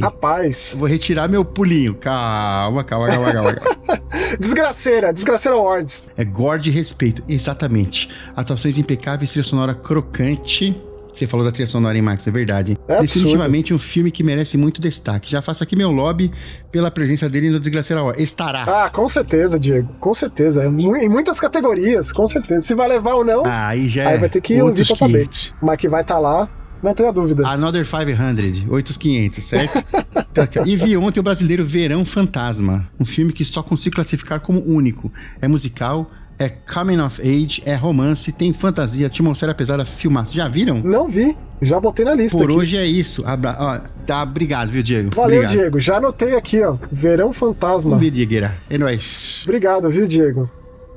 Rapaz. Eu vou retirar meu pulinho. Calma. Desgraceira Awards. É gore de respeito, exatamente. Atuações impecáveis, trilha sonora crocante. Você falou da trilha sonora em Max, é verdade. Definitivamente um filme que merece muito destaque. Já faço aqui meu lobby pela presença dele no Desgraceira Award. Estará. Com certeza, Diego. Com certeza. Em muitas categorias, com certeza. Se vai levar ou não, aí vai ter que ouvir pra saber. Mas que vai estar lá, não tenho a dúvida. Another 500, 8,500, certo? E vi ontem o brasileiro Verão Fantasma. Um filme que só consigo classificar como único. É musical, é coming of age, é romance, tem fantasia, atmosfera pesada, filmaço. Já viram? Não vi, já botei na lista. Por aqui. Hoje é isso. Obrigado, viu, Diego? Valeu, obrigado. Diego. Já anotei aqui, ó. Verão Fantasma. Diegueira. É nóis. Obrigado, viu, Diego?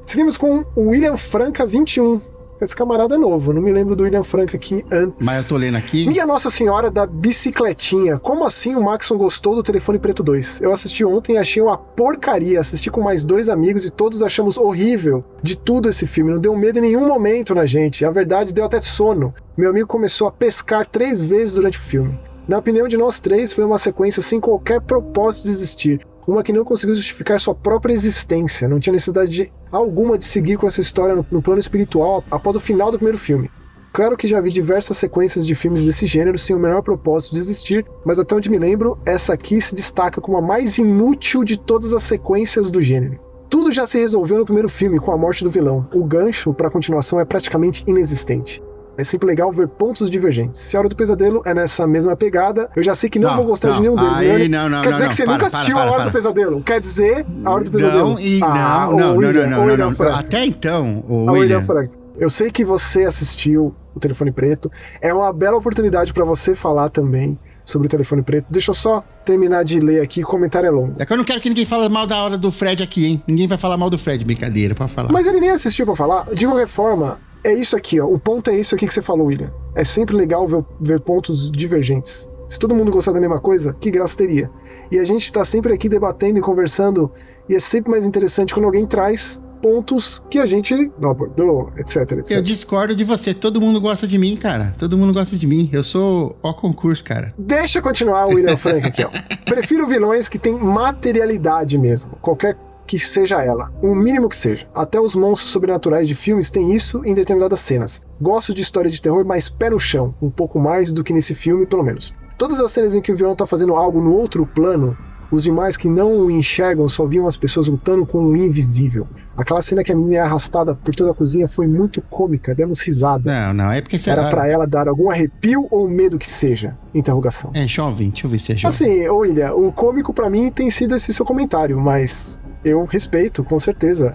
Seguimos com o William Franca 21. Esse camarada é novo, não me lembro do William Frank aqui antes. Mas eu tô lendo aqui. Minha Nossa Senhora da Bicicletinha. Como assim o Maxon gostou do Telefone Preto 2? Eu assisti ontem e achei uma porcaria. Assisti com mais 2 amigos e todos achamos horrível de tudo esse filme. Não deu medo em nenhum momento na gente. A verdade, deu até sono. Meu amigo começou a pescar 3 vezes durante o filme. Na opinião de nós 3, foi uma sequência sem qualquer propósito de existir. Uma que não conseguiu justificar sua própria existência. Não tinha necessidade alguma de seguir com essa história no plano espiritual após o final do primeiro filme. Claro que já vi diversas sequências de filmes desse gênero sem o menor propósito de existir, mas até onde me lembro, essa aqui se destaca como a mais inútil de todas as sequências do gênero. Tudo já se resolveu no primeiro filme com a morte do vilão. O gancho para a continuação é praticamente inexistente. É sempre legal ver pontos divergentes. Se a Hora do Pesadelo é nessa mesma pegada, eu já sei que não vou gostar de nenhum deles. Aí, Quer dizer que você nunca assistiu a Hora do Pesadelo? Quer dizer, a Hora do Pesadelo? Não. Até então, o William Frank. Eu sei que você assistiu o Telefone Preto. É uma bela oportunidade para você falar também sobre o Telefone Preto. Deixa eu só terminar de ler aqui, o comentário é longo. É que eu não quero que ninguém fale mal da Hora do Fred aqui, hein? Ninguém vai falar mal do Fred, brincadeira, pode falar. Mas ele nem assistiu pra falar. De qualquer forma, é isso aqui, ó. O ponto é isso aqui que você falou, William. É sempre legal ver pontos divergentes. Se todo mundo gostar da mesma coisa, que graça teria? E a gente tá sempre aqui debatendo e conversando, e é sempre mais interessante quando alguém traz pontos que a gente não abordou, etc. Eu discordo de você. Todo mundo gosta de mim, cara. Todo mundo gosta de mim. Eu sou o concurso, cara. Deixa eu continuar o William Frank aqui, ó. Prefiro vilões que têm materialidade mesmo. Qualquer que seja ela, o mínimo que seja. Até os monstros sobrenaturais de filmes têm isso em determinadas cenas. Gosto de história de terror, mas pé no chão, um pouco mais do que nesse filme, pelo menos. Todas as cenas em que o vilão tá fazendo algo no outro plano, os demais que não o enxergam só viam as pessoas lutando com o invisível. Aquela cena que a menina é arrastada por toda a cozinha foi muito cômica, demos risada. Não, é porque... Era pra ela dar algum arrepio ou medo que seja? Interrogação. Jovem, deixa eu ver se é jovem. Assim, William, o cômico pra mim tem sido esse seu comentário, mas... eu respeito, com certeza.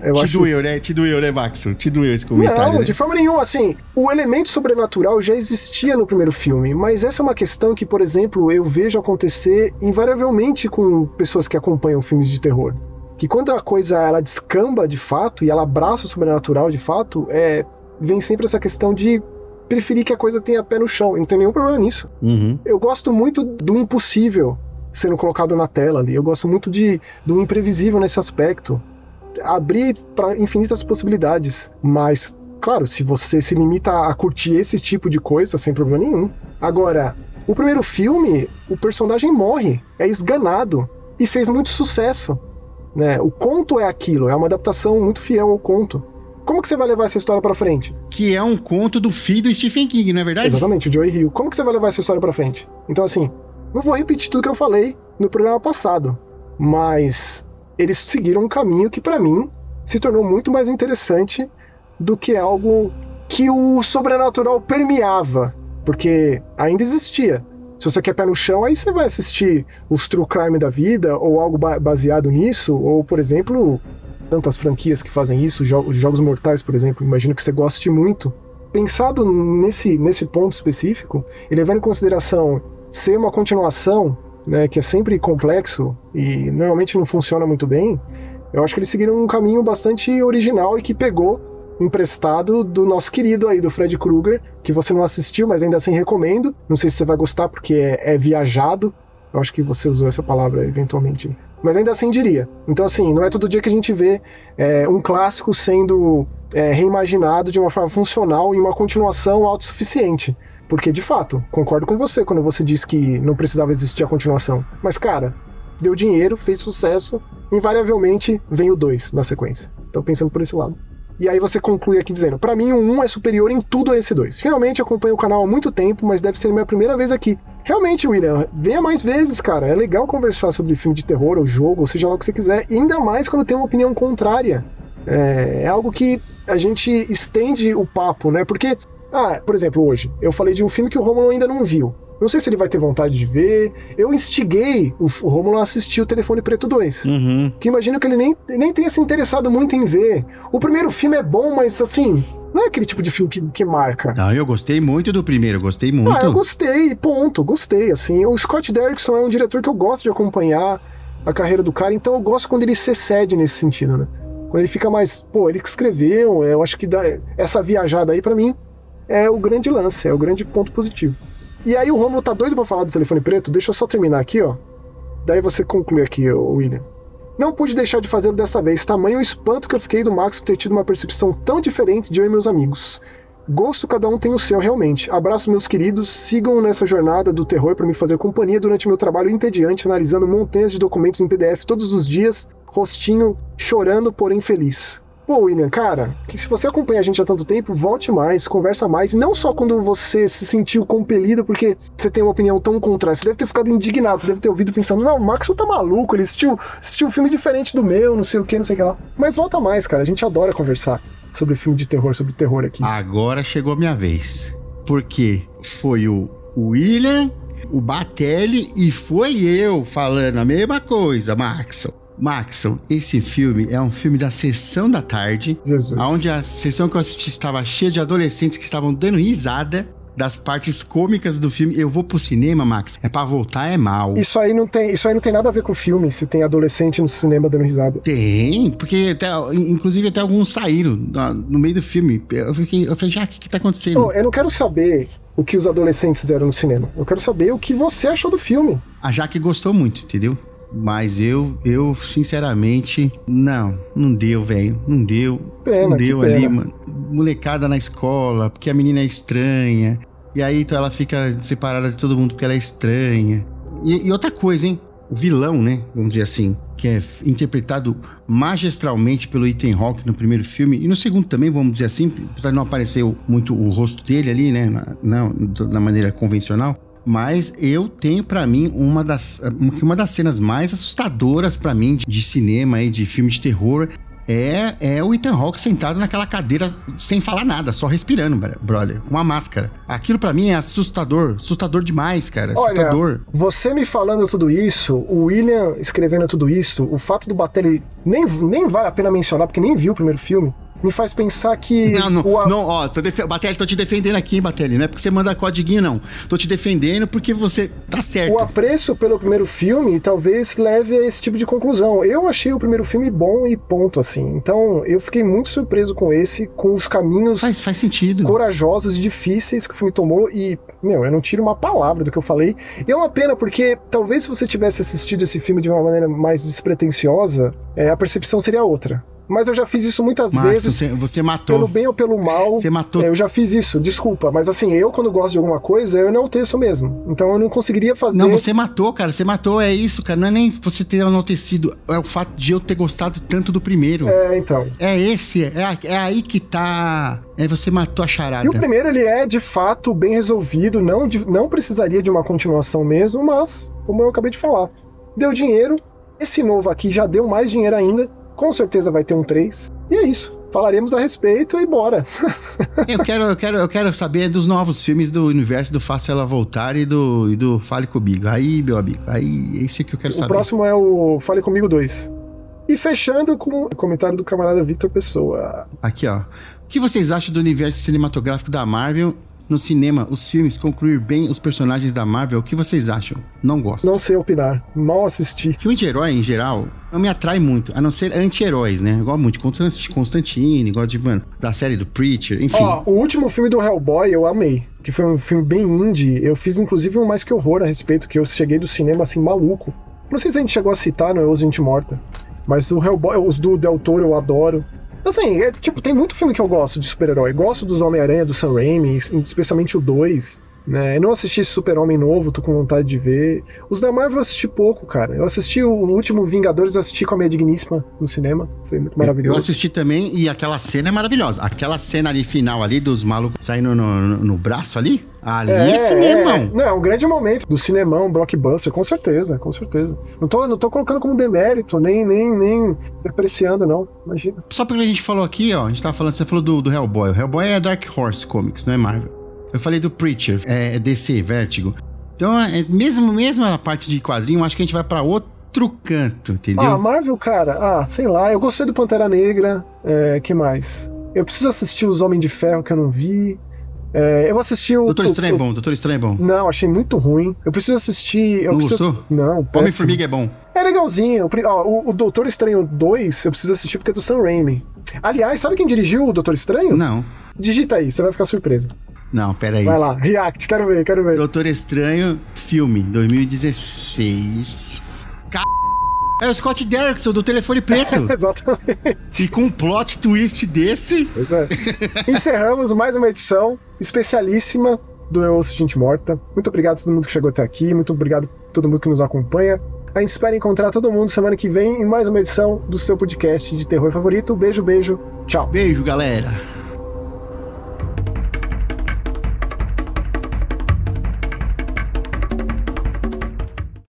Te doeu, né, Maxon? Te doeu esse comentário, Não, né? de forma nenhuma. Assim, o elemento sobrenatural já existia no primeiro filme, mas essa é uma questão que, por exemplo, eu vejo acontecer invariavelmente com pessoas que acompanham filmes de terror. Que quando a coisa ela descamba de fato e ela abraça o sobrenatural de fato, vem sempre essa questão de preferir que a coisa tenha pé no chão. Não tem nenhum problema nisso. Uhum. Eu gosto muito do impossível sendo colocado na tela ali. Eu gosto muito do imprevisível nesse aspecto. Abrir para infinitas possibilidades. Mas, claro, se você se limita a curtir esse tipo de coisa, sem problema nenhum. Agora, o primeiro filme, o personagem morre, é esganado e fez muito sucesso. Né? O conto é aquilo, é uma adaptação muito fiel ao conto. Como que você vai levar essa história pra frente? Que é um conto do filho do Stephen King, não é verdade? Exatamente, o Joey Hill. Como que você vai levar essa história pra frente? Então, assim, não vou repetir tudo que eu falei no programa passado, mas eles seguiram um caminho que, pra mim, se tornou muito mais interessante do que algo que o sobrenatural permeava, porque ainda existia. Se você quer pé no chão, aí você vai assistir os True Crime da vida, ou algo baseado nisso, ou, por exemplo, tantas franquias que fazem isso, Jogos Mortais, por exemplo, imagino que você goste muito. Pensado nesse ponto específico, e levando em consideração ser uma continuação, né, que é sempre complexo e normalmente não funciona muito bem, eu acho que eles seguiram um caminho bastante original e que pegou emprestado do nosso querido aí, do Fred Krueger, que você não assistiu, mas ainda assim recomendo. Não sei se você vai gostar porque é viajado. Eu acho que você usou essa palavra eventualmente. Mas ainda assim diria. Então assim, não é todo dia que a gente vê um clássico sendo reimaginado de uma forma funcional e uma continuação autossuficiente. Porque, de fato, concordo com você quando você diz que não precisava existir a continuação. Mas, cara, deu dinheiro, fez sucesso, invariavelmente vem o 2 na sequência. Então pensando por esse lado. E aí você conclui aqui dizendo, pra mim o 1 é superior em tudo a esse 2. Finalmente acompanho o canal há muito tempo, mas deve ser minha primeira vez aqui. Realmente, William, venha mais vezes, cara. É legal conversar sobre filme de terror, ou jogo, ou seja lá o que você quiser. E ainda mais quando tem uma opinião contrária. É algo que a gente estende o papo, né? Porque, por exemplo, hoje, eu falei de um filme que o Rômulo ainda não viu. Não sei se ele vai ter vontade de ver. Eu instiguei o Rômulo a assistir o Telefone Preto 2. Uhum. Que imagino que ele nem tenha se interessado muito em ver. O primeiro filme é bom, mas assim, não é aquele tipo de filme que marca. Não, eu gostei muito do primeiro, gostei muito. Eu gostei, ponto, gostei, assim. O Scott Derrickson é um diretor que eu gosto de acompanhar a carreira do cara, então eu gosto quando ele se excede nesse sentido, né? Quando ele fica mais... Pô, ele que escreveu, eu acho que essa viajada aí, pra mim, é o grande lance, é o grande ponto positivo. E aí o Rômulo tá doido pra falar do Telefone Preto, deixa eu só terminar aqui, ó. Daí você conclui aqui, William. Não pude deixar de fazê-lo dessa vez, tamanho o espanto que eu fiquei do Max por ter tido uma percepção tão diferente de eu e meus amigos. Gosto cada um tem o seu, realmente. Abraço, meus queridos, sigam nessa jornada do terror para me fazer companhia durante meu trabalho entediante, analisando montanhas de documentos em PDF todos os dias, rostinho chorando, porém feliz. Pô, William, cara, que se você acompanha a gente há tanto tempo, volte mais, conversa mais, e não só quando você se sentiu compelido porque você tem uma opinião tão contrária, você deve ter ficado indignado, você deve ter ouvido pensando, não, o Maxwell tá maluco, ele assistiu um filme diferente do meu, não sei o que lá. Mas volta mais, cara, a gente adora conversar sobre filme de terror, sobre terror aqui. Agora chegou a minha vez, porque foi o William, o Batelli e foi eu falando a mesma coisa, Maxon, esse filme é um filme da sessão da tarde, onde a sessão que eu assisti estava cheia de adolescentes que estavam dando risada das partes cômicas do filme. Eu vou pro cinema, Max, é pra voltar, é mal. Isso aí não tem nada a ver com o filme, se tem adolescente no cinema dando risada. Tem, porque inclusive até alguns saíram no meio do filme. Eu falei, já, o que tá acontecendo? Eu não quero saber o que os adolescentes fizeram no cinema. Eu quero saber o que você achou do filme. A Jaque gostou muito, entendeu? Mas eu sinceramente, não deu, velho. Não deu. Não deu ali, mano. Molecada na escola, porque a menina é estranha. E aí então ela fica separada de todo mundo porque ela é estranha. E outra coisa, hein? O vilão, né? Vamos dizer assim, que é interpretado magistralmente pelo Ethan Hawke no primeiro filme. E no segundo também, vamos dizer assim, apesar de não aparecer muito o rosto dele ali, né? Na maneira convencional. Mas eu tenho pra mim uma das cenas mais assustadoras pra mim de cinema e de filme de terror é o Ethan Hawke sentado naquela cadeira sem falar nada, só respirando, brother, com uma máscara. Aquilo pra mim é assustador demais, cara, assustador. Olha, você me falando tudo isso, o William escrevendo tudo isso, o fato do Batelli nem vale a pena mencionar porque nem viu o primeiro filme. Me faz pensar que... Batelli, tô te defendendo aqui, hein, Batelli, não é porque você manda codiguinho, não. Tô te defendendo porque você tá certo. O apreço pelo primeiro filme talvez leve a esse tipo de conclusão. Eu achei o primeiro filme bom e ponto, assim. Então, eu fiquei muito surpreso com os caminhos... Faz sentido. Corajosos e difíceis que o filme tomou e, eu não tiro uma palavra do que eu falei. E é uma pena porque talvez se você tivesse assistido esse filme de uma maneira mais despretensiosa, a percepção seria outra. Mas eu já fiz isso muitas vezes. Você matou. Pelo bem ou pelo mal. Você matou. Eu já fiz isso, desculpa. Mas assim, eu quando gosto de alguma coisa, eu enalteço mesmo. Então eu não conseguiria fazer... Não, você matou, cara. Você matou, é isso, cara. Não é nem você ter enaltecido. É o fato de eu ter gostado tanto do primeiro. Então. É aí que tá... Você matou a charada. E o primeiro, ele é, de fato, bem resolvido. Não precisaria de uma continuação mesmo, mas, como eu acabei de falar, deu dinheiro. Esse novo aqui já deu mais dinheiro ainda. Com certeza vai ter um 3. E é isso. Falaremos a respeito e bora. Eu quero saber dos novos filmes do universo do Faça Ela Voltar e do Fale Comigo. Aí, meu amigo, aí é isso que eu quero saber. O próximo é o Fale Comigo 2. E fechando com o comentário do camarada Vitor Pessoa. Aqui, ó. O que vocês acham do universo cinematográfico da Marvel? No cinema, os filmes concluir bem os personagens da Marvel, o que vocês acham? Não gosto. Não sei opinar. Mal assisti. Filme de herói, em geral, não me atrai muito, a não ser anti-heróis, né? Eu gosto muito de Constantine, gosto da série do Preacher, enfim. O último filme do Hellboy eu amei, que foi um filme bem indie. Eu fiz, inclusive, um Mais Que Horror a respeito, que eu cheguei do cinema, assim, maluco. Não sei se a gente chegou a citar no Os Gente Morta, mas o Hellboy, os do Del Toro eu adoro. Assim, tem muito filme que eu gosto de super-herói. Gosto dos Homem-Aranha, do Sam Raimi, especialmente o 2. Né? Eu não assisti esse Super-Homem novo, tô com vontade de ver. Os da Marvel eu assisti pouco, cara. Eu assisti o último Vingadores, eu assisti com a minha digníssima no cinema. Foi muito maravilhoso. Eu assisti também e aquela cena é maravilhosa. Aquela cena ali final ali dos malucos saindo no braço ali. Ali é cinemão. Não, é um grande momento do cinemão, blockbuster, com certeza, com certeza. Não tô colocando como demérito, nem depreciando, não. Imagina. Só porque a gente falou aqui, ó, você falou do Hellboy. O Hellboy é Dark Horse Comics, não é Marvel. Eu falei do Preacher, é DC, Vertigo. Então, mesmo a parte de quadrinho, acho que a gente vai pra outro canto, entendeu? Marvel, cara, sei lá, eu gostei do Pantera Negra, que mais? Eu preciso assistir os Homem de Ferro, que eu não vi. Eu assisti o... Doutor Estranho é bom. Não, achei muito ruim. Eu preciso assistir... Gostou? Não, péssimo. Homem-Formiga é bom. É legalzinho. O Doutor Estranho 2 eu preciso assistir porque é do Sam Raimi. Aliás, sabe quem dirigiu o Doutor Estranho? Não. Digita aí, você vai ficar surpreso. Não, peraí. Vai lá, React, quero ver. Doutor Estranho, filme, 2016. É o Scott Derrickson, do Telefone Preto. Exatamente. E com um plot twist desse... Pois é. Encerramos mais uma edição especialíssima do Eu Ouço Gente Morta. Muito obrigado a todo mundo que chegou até aqui. Muito obrigado a todo mundo que nos acompanha. A gente espera encontrar todo mundo semana que vem em mais uma edição do seu podcast de terror favorito. Beijo, tchau. Beijo, galera.